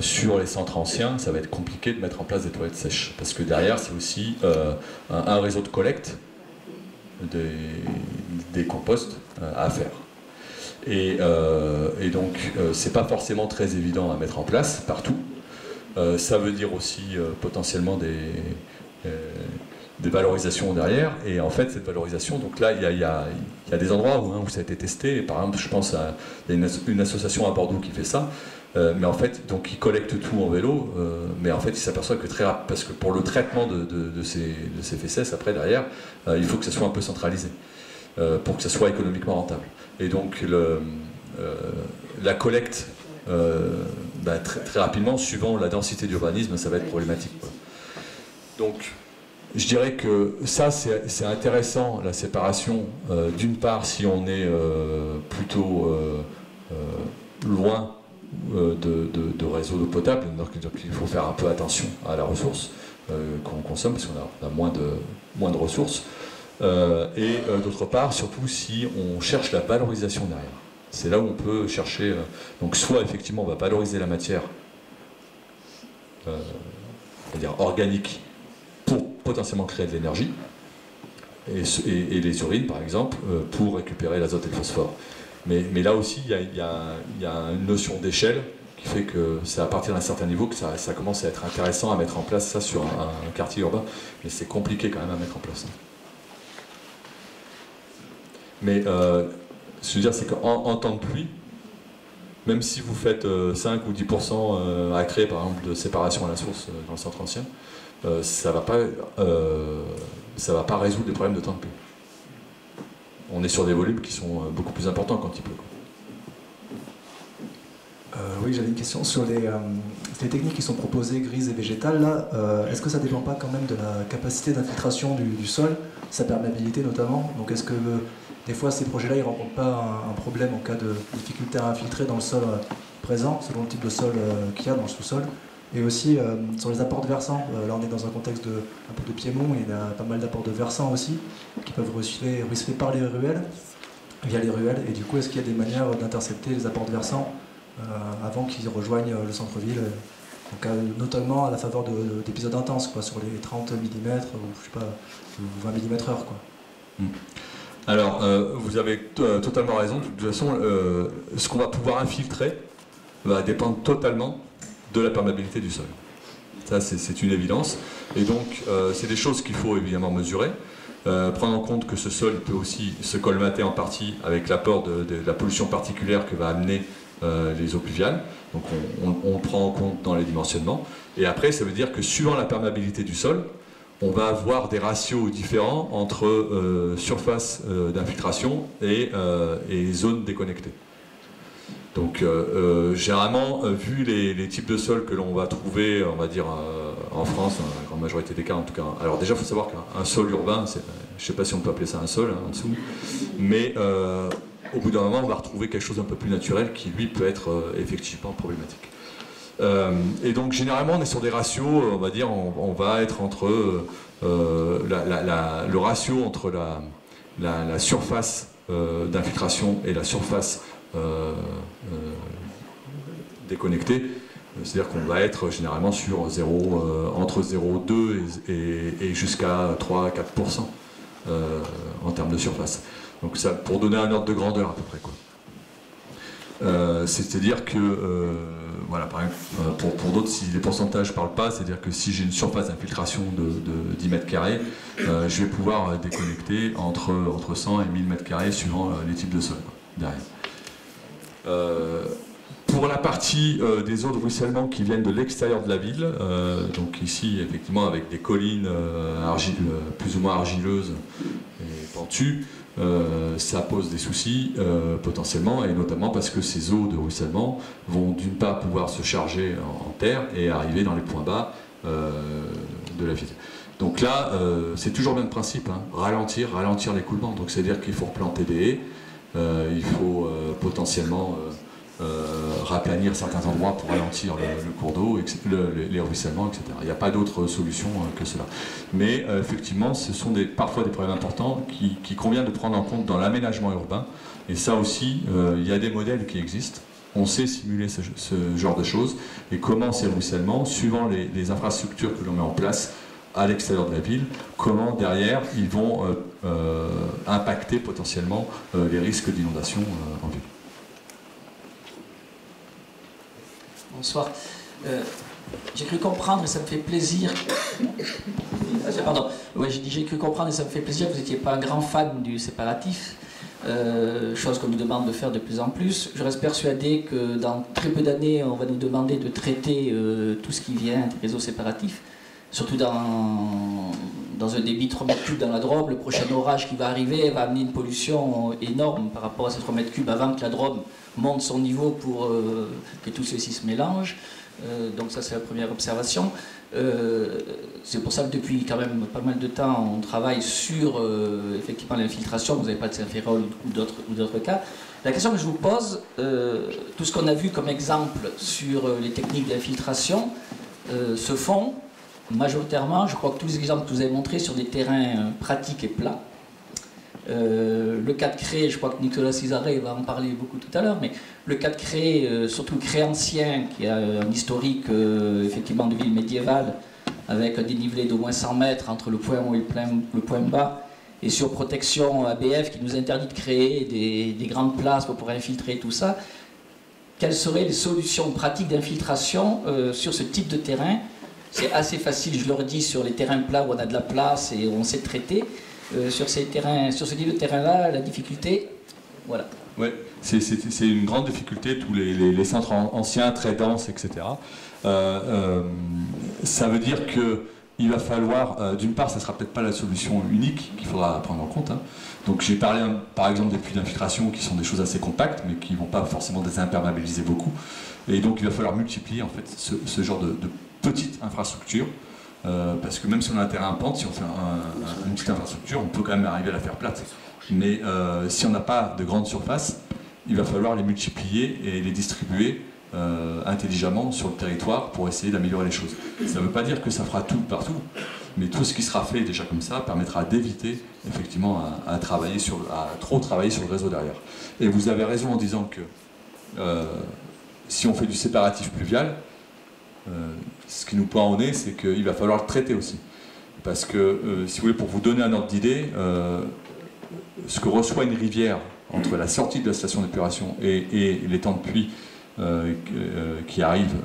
sur les centres anciens ça va être compliqué de mettre en place des toilettes sèches parce que derrière c'est aussi un réseau de collecte des composts à faire et donc c'est pas forcément très évident à mettre en place partout. Ça veut dire aussi potentiellement des valorisations derrière, et en fait cette valorisation, donc là il y a des endroits où ça a été testé, et par exemple je pense à une association à Bordeaux qui fait ça, mais en fait donc ils collectent tout en vélo, mais en fait ils s'aperçoivent que parce que pour le traitement de ces fesses après derrière, il faut que ça soit un peu centralisé pour que ça soit économiquement rentable, et donc la collecte très rapidement, suivant la densité d'urbanisme, ça va être problématique, quoi. Donc je dirais que ça, c'est intéressant, la séparation, d'une part si on est plutôt loin de réseaux d'eau potable, donc il faut faire un peu attention à la ressource qu'on consomme, parce qu'on a moins de ressources, et d'autre part, surtout si on cherche la valorisation derrière. C'est là où on peut chercher, donc soit effectivement on va valoriser la matière, c'est-à-dire organique, pour potentiellement créer de l'énergie, et les urines par exemple, pour récupérer l'azote et le phosphore. Mais là aussi, il y a une notion d'échelle qui fait que c'est à partir d'un certain niveau que ça commence à être intéressant à mettre en place ça sur un quartier urbain, mais c'est compliqué quand même à mettre en place. Mais ce que je veux dire, c'est qu'en temps de pluie, même si vous faites 5 ou 10% à créer par exemple de séparation à la source dans le centre ancien, ça va pas résoudre les problèmes de temps de pluie. On est sur des volumes qui sont beaucoup plus importants quand il pleut. Oui, j'avais une question sur les techniques qui sont proposées, grises et végétales. Là, est-ce que ça ne dépend pas quand même de la capacité d'infiltration du sol, sa perméabilité notamment? Donc est-ce que des fois ces projets-là, ils ne rencontrent pas un problème en cas de difficulté à infiltrer dans le sol présent, selon le type de sol qu'il y a dans le sous-sol? Et aussi sur les apports de versants, là on est dans un contexte un peu de piémont, il y a pas mal d'apports de versants aussi, qui peuvent ruisseler par les ruelles, via les ruelles, et du coup est-ce qu'il y a des manières d'intercepter les apports de versants avant qu'ils rejoignent le centre-ville, donc, notamment à la faveur d'épisodes intenses, quoi, sur les 30 mm ou je sais pas, 20 mm/h, quoi. Alors, vous avez totalement raison. De toute façon, ce qu'on va pouvoir infiltrer va dépendre totalement de la perméabilité du sol. Ça, c'est une évidence. Et donc, c'est des choses qu'il faut évidemment mesurer. Prendre en compte que ce sol peut aussi se colmater en partie avec l'apport de la pollution particulière que va amener les eaux pluviales. Donc, on le prend en compte dans les dimensionnements. Et après, ça veut dire que suivant la perméabilité du sol, on va avoir des ratios différents entre surface d'infiltration et zones déconnectées. Donc généralement, vu les types de sols que l'on va trouver, on va dire en France, dans la grande majorité des cas en tout cas. Alors déjà, il faut savoir qu'un sol urbain, je ne sais pas si on peut appeler ça un sol en dessous, mais au bout d'un moment, on va retrouver quelque chose d'un peu plus naturel qui lui peut être effectivement problématique. Et donc généralement on est sur des ratios, on va dire, on va être entre le ratio entre la surface d'infiltration et la surface déconnectée, c'est-à-dire qu'on va être généralement sur entre 0,2 et jusqu'à 3-4% en termes de surface. Donc ça, pour donner un ordre de grandeur à peu près, quoi. C'est-à-dire que, voilà, par exemple, pour d'autres, si les pourcentages ne parlent pas, c'est-à-dire que si j'ai une surface d'infiltration de 10 mètres carrés, je vais pouvoir déconnecter entre 100 et 1000 mètres carrés suivant les types de sol, quoi, derrière. Pour la partie des eaux de ruissellement qui viennent de l'extérieur de la ville, donc ici effectivement avec des collines plus ou moins argileuses et pentues, ça pose des soucis potentiellement, et notamment parce que ces eaux de ruissellement vont d'une part pouvoir se charger en terre et arriver dans les points bas de la ville. Donc là, c'est toujours le même principe, hein, ralentir l'écoulement. Donc c'est-à-dire qu'il faut replanter des haies, il faut potentiellement raplanir certains endroits pour ralentir le cours d'eau, les ruissellements, etc. Il n'y a pas d'autre solution que cela. Mais effectivement, ce sont parfois des problèmes importants qui convient de prendre en compte dans l'aménagement urbain. Et ça aussi, il y a des modèles qui existent. On sait simuler ce genre de choses. Et comment ces ruissellements, suivant les infrastructures que l'on met en place à l'extérieur de la ville, comment derrière ils vont impacter potentiellement les risques d'inondation en ville. Bonsoir. J'ai cru comprendre, et ça me fait plaisir. Pardon. Ouais, j'ai cru comprendre, et ça me fait plaisir que vous n'étiez pas un grand fan du séparatif, chose qu'on nous demande de faire de plus en plus. Je reste persuadé que dans très peu d'années, on va nous demander de traiter tout ce qui vient des réseaux séparatifs, surtout dans un débit 3 mètres cubes dans la Drôme. Le prochain orage qui va arriver va amener une pollution énorme par rapport à ces 3 mètres cubes avant que la Drôme monte son niveau pour que tout ceci se mélange. Donc ça, c'est la première observation. C'est pour ça que depuis quand même pas mal de temps, on travaille sur effectivement l'infiltration. Vous n'avez pas de Saint-Ferrol ou d'autres cas. La question que je vous pose, tout ce qu'on a vu comme exemple sur les techniques d'infiltration se font majoritairement, je crois que tous les exemples que vous avez montrés, sur des terrains pratiques et plats. Le cas de Cré, je crois que Nicolas Césaré va en parler beaucoup tout à l'heure, mais le cas de Cré, surtout Cré ancien, qui a un historique effectivement de ville médiévale, avec un dénivelé d'au moins 100 mètres entre le point haut et le point bas, et sur protection ABF qui nous interdit de créer des grandes places pour pouvoir infiltrer tout ça. Quelles seraient les solutions pratiques d'infiltration sur ce type de terrain? C'est assez facile, je le redis, sur les terrains plats où on a de la place et où on sait traiter. Sur ce type de terrain-là, la difficulté, voilà. Oui, c'est une grande difficulté, tous les centres anciens, très denses, etc. Ça veut dire que il va falloir, d'une part, ça ne sera peut-être pas la solution unique qu'il faudra prendre en compte. Hein. Donc j'ai parlé par exemple des puits d'infiltration qui sont des choses assez compactes, mais qui ne vont pas forcément désimperméabiliser beaucoup. Et donc il va falloir multiplier en fait ce genre de petites infrastructures. Parce que même si on a un terrain en pente, si on fait une petite infrastructure, on peut quand même arriver à la faire plate. Mais si on n'a pas de grande surface, il va falloir les multiplier et les distribuer intelligemment sur le territoire pour essayer d'améliorer les choses. Ça ne veut pas dire que ça fera tout partout, mais tout ce qui sera fait déjà comme ça permettra d'éviter effectivement à trop travailler sur le réseau derrière. Et vous avez raison en disant que si on fait du séparatif pluvial, ce qui nous pointe au nez, c'est qu'il va falloir le traiter aussi. Parce que, si vous voulez, pour vous donner un ordre d'idée, ce que reçoit une rivière entre la sortie de la station d'épuration et les temps de pluie qui arrivent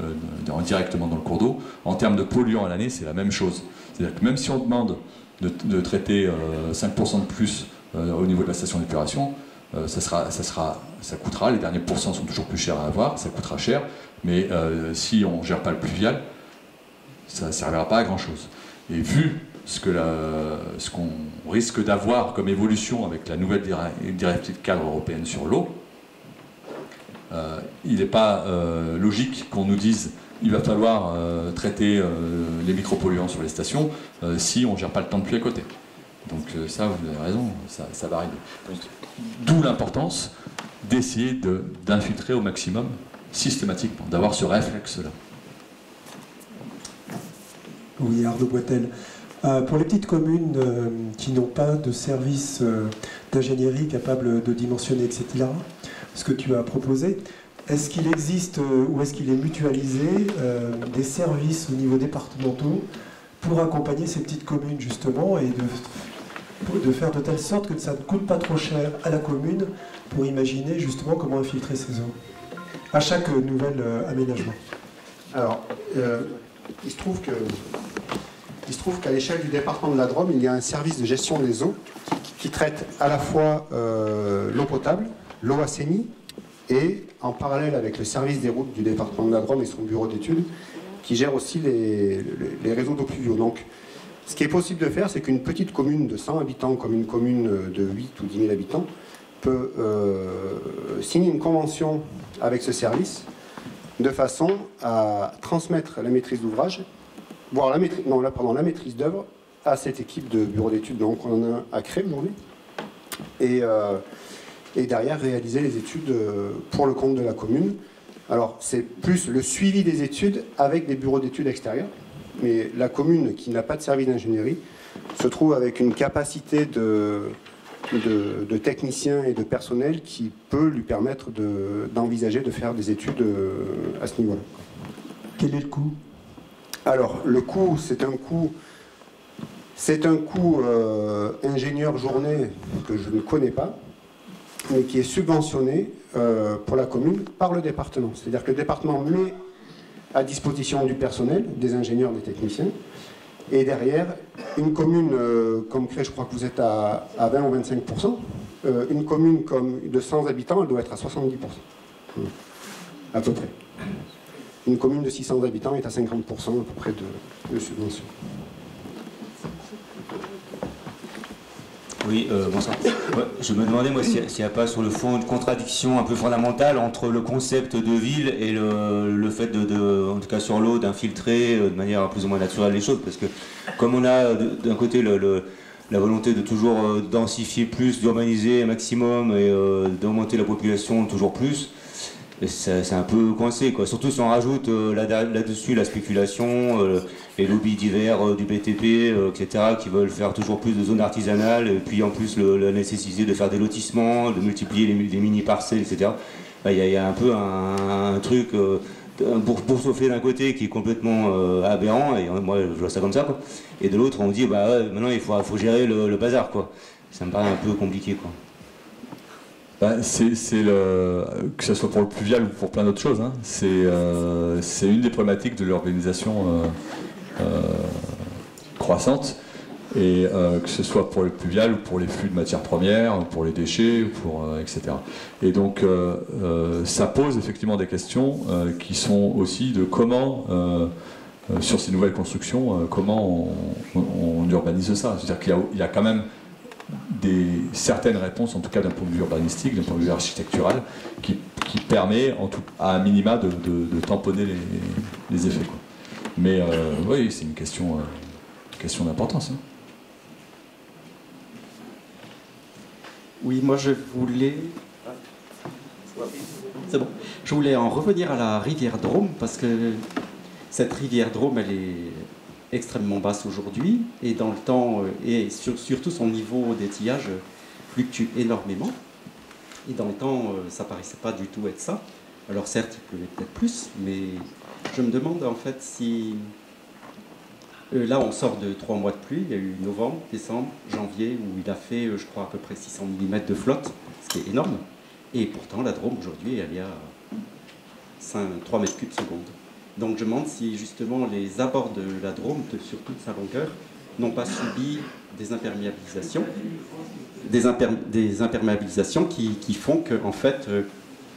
directement dans le cours d'eau, en termes de polluants à l'année, c'est la même chose. C'est-à-dire que même si on demande de traiter 5% de plus au niveau de la station d'épuration, ça coûtera, les derniers pourcents sont toujours plus chers à avoir, ça coûtera cher, mais si on ne gère pas le pluvial, ça ne servira pas à grand chose. Et vu ce qu'on risque d'avoir comme évolution avec la nouvelle directive cadre européenne sur l'eau, il n'est pas logique qu'on nous dise il va falloir traiter les micropolluants sur les stations si on ne gère pas le temps de pluie à côté. Donc ça, vous avez raison, ça va arriver. D'où l'importance d'essayer d'infiltrer au maximum, systématiquement, d'avoir ce réflexe-là. Oui, Arnaud Boitel. Pour les petites communes qui n'ont pas de service d'ingénierie capable de dimensionner, etc., ce que tu as proposé, est-ce qu'il existe ou est-ce qu'il est mutualisé des services au niveau départementaux pour accompagner ces petites communes justement et de faire de telle sorte que ça ne coûte pas trop cher à la commune pour imaginer justement comment infiltrer ces eaux à chaque nouvel aménagement? Alors, il se trouve qu'à l'échelle du département de la Drôme, il y a un service de gestion des eaux qui traite à la fois l'eau potable, l'eau assainie, et en parallèle avec le service des routes du département de la Drôme et son bureau d'études, qui gère aussi les réseaux d'eau pluviaux. Donc, ce qui est possible de faire, c'est qu'une petite commune de 100 habitants, comme une commune de 8 ou 10 000 habitants, peut signer une convention avec ce service de façon à transmettre la maîtrise d'ouvrage, voire la maîtrise d'œuvre à cette équipe de bureau d'études. Donc on en a à créer aujourd'hui. Et derrière réaliser les études pour le compte de la commune. Alors c'est plus le suivi des études avec des bureaux d'études extérieurs. Mais la commune qui n'a pas de service d'ingénierie se trouve avec une capacité de techniciens et de personnel qui peut lui permettre d'envisager de faire des études à ce niveau-là. Quel est le coût? Alors, le coût, c'est un coût ingénieur journée que je ne connais pas, mais qui est subventionné pour la commune par le département. C'est-à-dire que le département met à disposition du personnel, des ingénieurs, des techniciens, et derrière, une commune comme Cré, je crois que vous êtes à 20 ou 25%, une commune comme de 100 habitants, elle doit être à 70%, à peu près. Une commune de 600 habitants est à 50% à peu près de subvention. Oui, bonsoir. Ouais, je me demandais, moi, s'il n'y a pas sur le fond une contradiction un peu fondamentale entre le concept de ville et le fait en tout cas sur l'eau, d'infiltrer de manière plus ou moins naturelle les choses. Parce que comme on a d'un côté la volonté de toujours densifier plus, d'urbaniser un maximum et d'augmenter la population toujours plus, c'est un peu coincé, quoi. Surtout si on rajoute là-dessus la spéculation, les lobbies divers du BTP, etc., qui veulent faire toujours plus de zones artisanales, et puis en plus la nécessité de faire des lotissements, de multiplier les mini-parcelles, etc. Il y a un peu un truc pour sauver d'un côté qui est complètement aberrant, et moi je vois ça comme ça, quoi. Et de l'autre on dit bah ouais, maintenant il faut gérer le bazar, quoi. Ça me paraît un peu compliqué, quoi. Que ce soit pour le pluvial ou pour plein d'autres choses, hein, c'est une des problématiques de l'urbanisation croissante, et que ce soit pour le pluvial ou pour les flux de matières premières, pour les déchets, etc. Et donc ça pose effectivement des questions qui sont aussi de comment sur ces nouvelles constructions, comment on urbanise ça. C'est-à-dire qu'il y a quand même certaines réponses, en tout cas d'un point de vue urbanistique, d'un point de vue architectural, qui permet à un minima de tamponner les effets, quoi. Mais oui, c'est une question d'importance. Hein. Oui, moi je voulais... C'est bon. Je voulais en revenir à la rivière Drôme, parce que cette rivière Drôme, elle est extrêmement basse aujourd'hui, et dans le temps, et surtout son niveau d'étillage fluctue énormément. Et dans le temps, ça paraissait pas du tout être ça. Alors certes, il pleuvait peut-être plus, mais je me demande en fait si... là, on sort de 3 mois de pluie. Il y a eu novembre, décembre, janvier, où il a fait, je crois, à peu près 600 mm de flotte, ce qui est énorme. Et pourtant, la Drôme, aujourd'hui, elle est à 3 mètres cubes seconde. Donc je me demande si, justement, les abords de la Drôme, sur toute sa longueur, n'ont pas subi des imperméabilisations. Des imperméabilisations qui font que, en fait,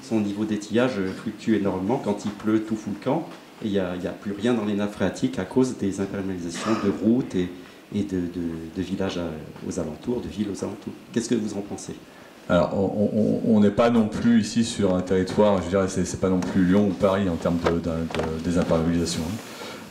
son niveau d'étillage fluctue énormément. Quand il pleut, tout fout le camp. Et il n'y a plus rien dans les nappes phréatiques à cause des imperméabilisations de routes et de villages aux alentours, de villes aux alentours. Qu'est-ce que vous en pensez? Alors, on n'est pas non plus ici sur un territoire, je dirais, c'est pas non plus Lyon ou Paris en termes de désimperméabilisation.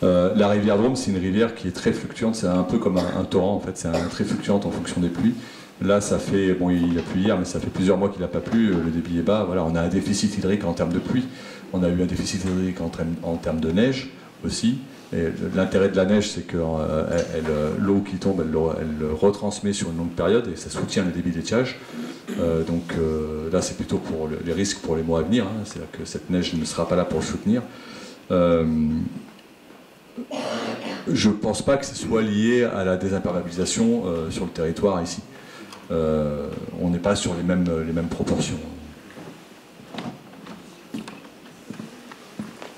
La rivière Drôme, c'est une rivière qui est très fluctuante, c'est un peu comme un torrent en fait, c'est très fluctuante en fonction des pluies. Là, ça fait, bon, il a plu hier, mais ça fait plusieurs mois qu'il n'a pas plu, le débit est bas. Voilà, on a un déficit hydrique en termes de pluie, on a eu un déficit hydrique en termes de neige aussi. Et l'intérêt de la neige, c'est que l'eau qui tombe, elle retransmet sur une longue période et ça soutient le débit d'étiage. Donc là, c'est plutôt pour les risques pour les mois à venir. Hein. C'est-à-dire que cette neige ne sera pas là pour le soutenir. Je ne pense pas que ce soit lié à la désimperméabilisation sur le territoire ici. On n'est pas sur les mêmes proportions.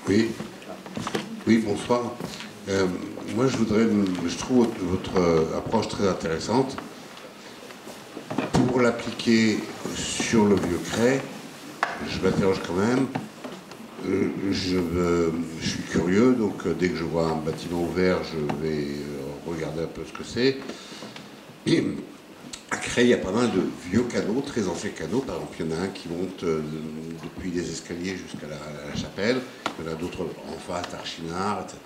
Oui. Oui, bonsoir. Moi, je trouve votre approche très intéressante. Pour l'appliquer sur le Vieux-Cray, je m'interroge quand même. Je suis curieux, donc dès que je vois un bâtiment ouvert, je vais regarder un peu ce que c'est. Et à Cray, il y a pas mal de vieux canaux, très anciens canaux. Par exemple, il y en a un qui monte depuis les escaliers jusqu'à la chapelle. Il y en a d'autres en face, Archinard, etc.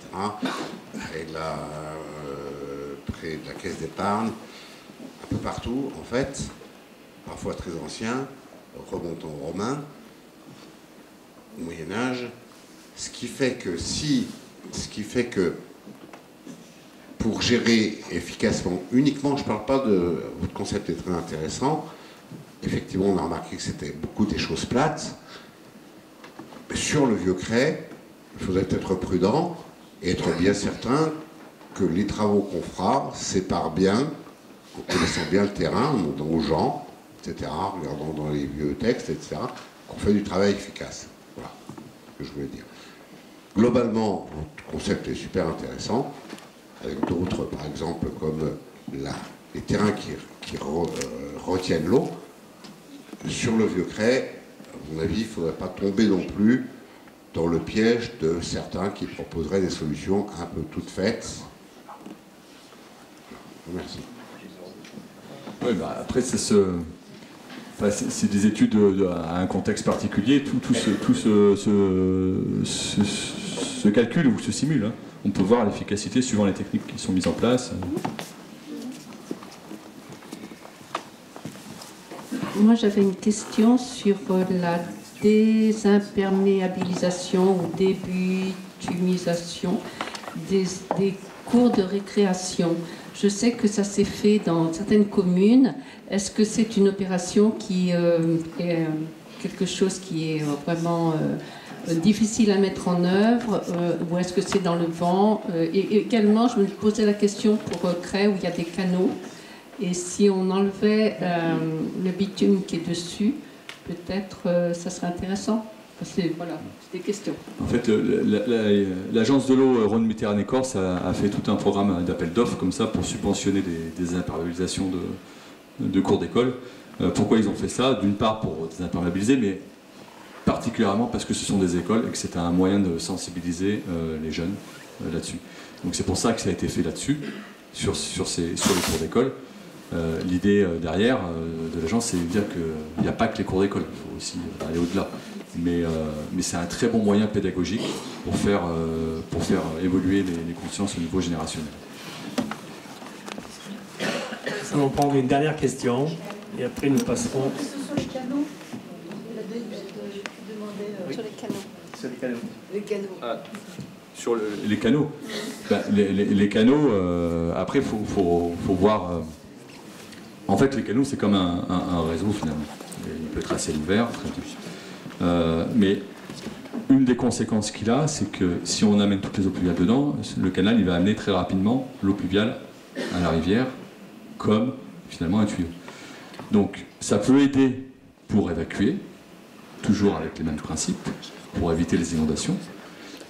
Et là, près de la caisse d'épargne. Un peu partout, en fait, parfois très anciens, remontant au romain, au Moyen-Âge. Ce qui fait que pour gérer efficacement, uniquement, je ne parle pas de... Votre concept est très intéressant. Effectivement, on a remarqué que c'était beaucoup des choses plates. Mais sur le Vieux-Cray, il faudrait être prudent et être bien certain que les travaux qu'on fera séparent bien, en connaissant bien le terrain, en demandant aux gens, etc., en regardant dans les vieux textes, etc., qu'on fait du travail efficace. Voilà ce que je voulais dire. Globalement, votre concept est super intéressant, avec d'autres, par exemple, comme les terrains qui retiennent l'eau. Sur le Vieux-Cray, à mon avis, il ne faudrait pas tomber non plus dans le piège de certains qui proposeraient des solutions un peu toutes faites. Merci. Oui, bah après, c'est des études à un contexte particulier. Tout se calcule ou se simule. Hein. On peut voir l'efficacité suivant les techniques qui sont mises en place. Moi, j'avais une question sur la désimperméabilisation ou débitumisation des cours de récréation. Je sais que ça s'est fait dans certaines communes. Est-ce que c'est une opération qui est quelque chose qui est vraiment difficile à mettre en œuvre ou est-ce que c'est dans le vent? Et également, je me posais la question pour Cray où il y a des canaux. Et si on enlevait le bitume qui est dessus, peut-être ça serait intéressant. Voilà, c'est des questions. En fait, l'agence de l'eau Rhône-Méditerranée-Corse a fait tout un programme d'appel d'offres comme ça pour subventionner des imperméabilisations de cours d'école. Pourquoi ils ont fait ça? D'une part pour désimperméabiliser, mais particulièrement parce que ce sont des écoles et que c'est un moyen de sensibiliser les jeunes là-dessus. Donc c'est pour ça que ça a été fait là-dessus, sur les cours d'école. L'idée derrière de l'agence, c'est de dire qu'il n'y a pas que les cours d'école, il faut aussi aller au-delà. Mais c'est un très bon moyen pédagogique pour faire évoluer les consciences au niveau générationnel. Nous allons prendre une dernière question et après nous passerons. Sur les canaux, sur les canaux. Sur les canaux. Les canaux. Ah, sur les canaux. Ben, les canaux, après, il faut voir. En fait, les canaux, c'est comme un réseau finalement. Il peut être à ciel ouvert, mais une des conséquences qu'il a, c'est que si on amène toutes les eaux pluviales dedans, le canal il va amener très rapidement l'eau pluviale à la rivière, comme finalement un tuyau. Donc ça peut aider pour évacuer, toujours avec les mêmes principes, pour éviter les inondations,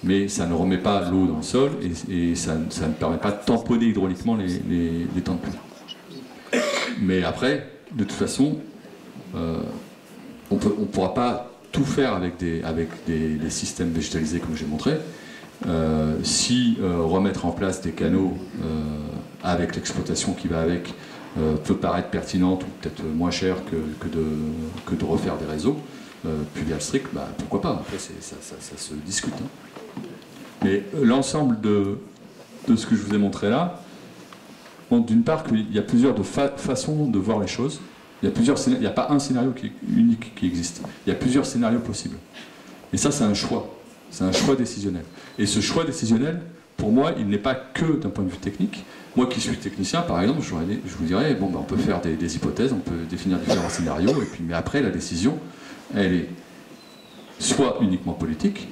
mais ça ne remet pas l'eau dans le sol et ça ne permet pas de tamponner hydrauliquement les temps de pluie. Mais après, de toute façon, on ne pourra pas tout faire avec des systèmes végétalisés comme j'ai montré. Si remettre en place des canaux avec l'exploitation qui va avec peut paraître pertinente ou peut-être moins cher que de refaire des réseaux pluviales stricts, bah, pourquoi pas, après ça se discute. Hein. Mais l'ensemble de ce que je vous ai montré là, d'une part qu'il y a plusieurs façons de voir les choses. Il n'y a pas un scénario unique qui existe. Il y a plusieurs scénarios possibles. Et ça, c'est un choix. C'est un choix décisionnel. Et ce choix décisionnel, pour moi, il n'est pas que d'un point de vue technique. Moi qui suis technicien, par exemple, je vous dirais, bon, ben, on peut faire des hypothèses, on peut définir différents scénarios, mais après, la décision, elle est soit uniquement politique,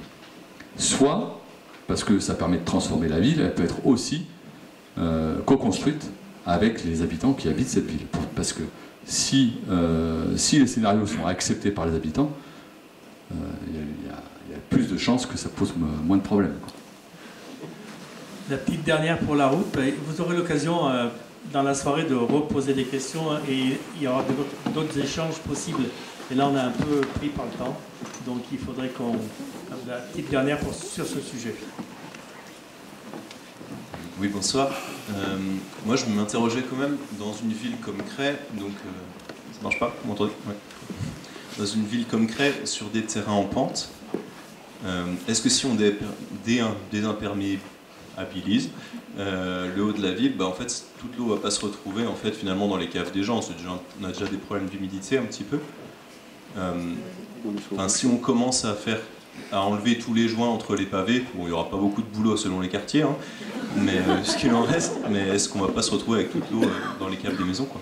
soit, parce que ça permet de transformer la ville, elle peut être aussi co-construite avec les habitants qui habitent cette ville. Parce que si les scénarios sont acceptés par les habitants, il y a plus de chances que ça pose moins de problèmes. La petite dernière pour la route, vous aurez l'occasion dans la soirée de reposer des questions et il y aura d'autres échanges possibles. Et là, on a un peu pris par le temps, donc il faudrait qu'on... La petite dernière sur ce sujet. Oui, bonsoir. Moi, je m'interrogeais quand même dans une ville comme Cray, donc ça marche pas, vous m'entendez? Ouais. Dans une ville comme Cray, sur des terrains en pente, est-ce que si on désimperméabilise le haut de la ville, bah, en fait, toute l'eau va pas se retrouver en fait finalement dans les caves des gens. On a déjà des problèmes d'humidité un petit peu. Si on commence à enlever tous les joints entre les pavés, bon, il n'y aura pas beaucoup de boulot selon les quartiers, hein, mais ce qu'il en reste, mais est-ce qu'on ne va pas se retrouver avec toute l'eau dans les caves des maisons, quoi?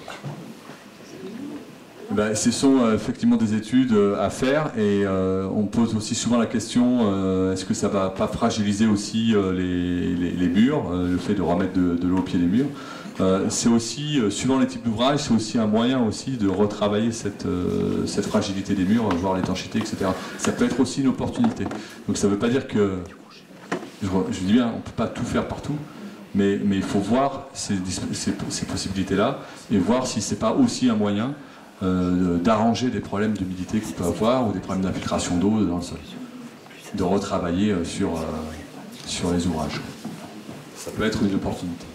Ben, ce sont effectivement des études à faire et on pose aussi souvent la question est-ce que ça ne va pas fragiliser aussi les murs, le fait de remettre de l'eau au pied des murs. C'est aussi, suivant les types d'ouvrages, c'est aussi un moyen aussi de retravailler cette fragilité des murs, voir l'étanchéité, etc. Ça peut être aussi une opportunité. Donc ça ne veut pas dire que, je dis bien, on ne peut pas tout faire partout, mais il faut voir ces possibilités-là et voir si ce n'est pas aussi un moyen d'arranger des problèmes d'humidité qu'on peut avoir ou des problèmes d'infiltration d'eau dans le sol. De retravailler sur les ouvrages. Ça peut être une opportunité.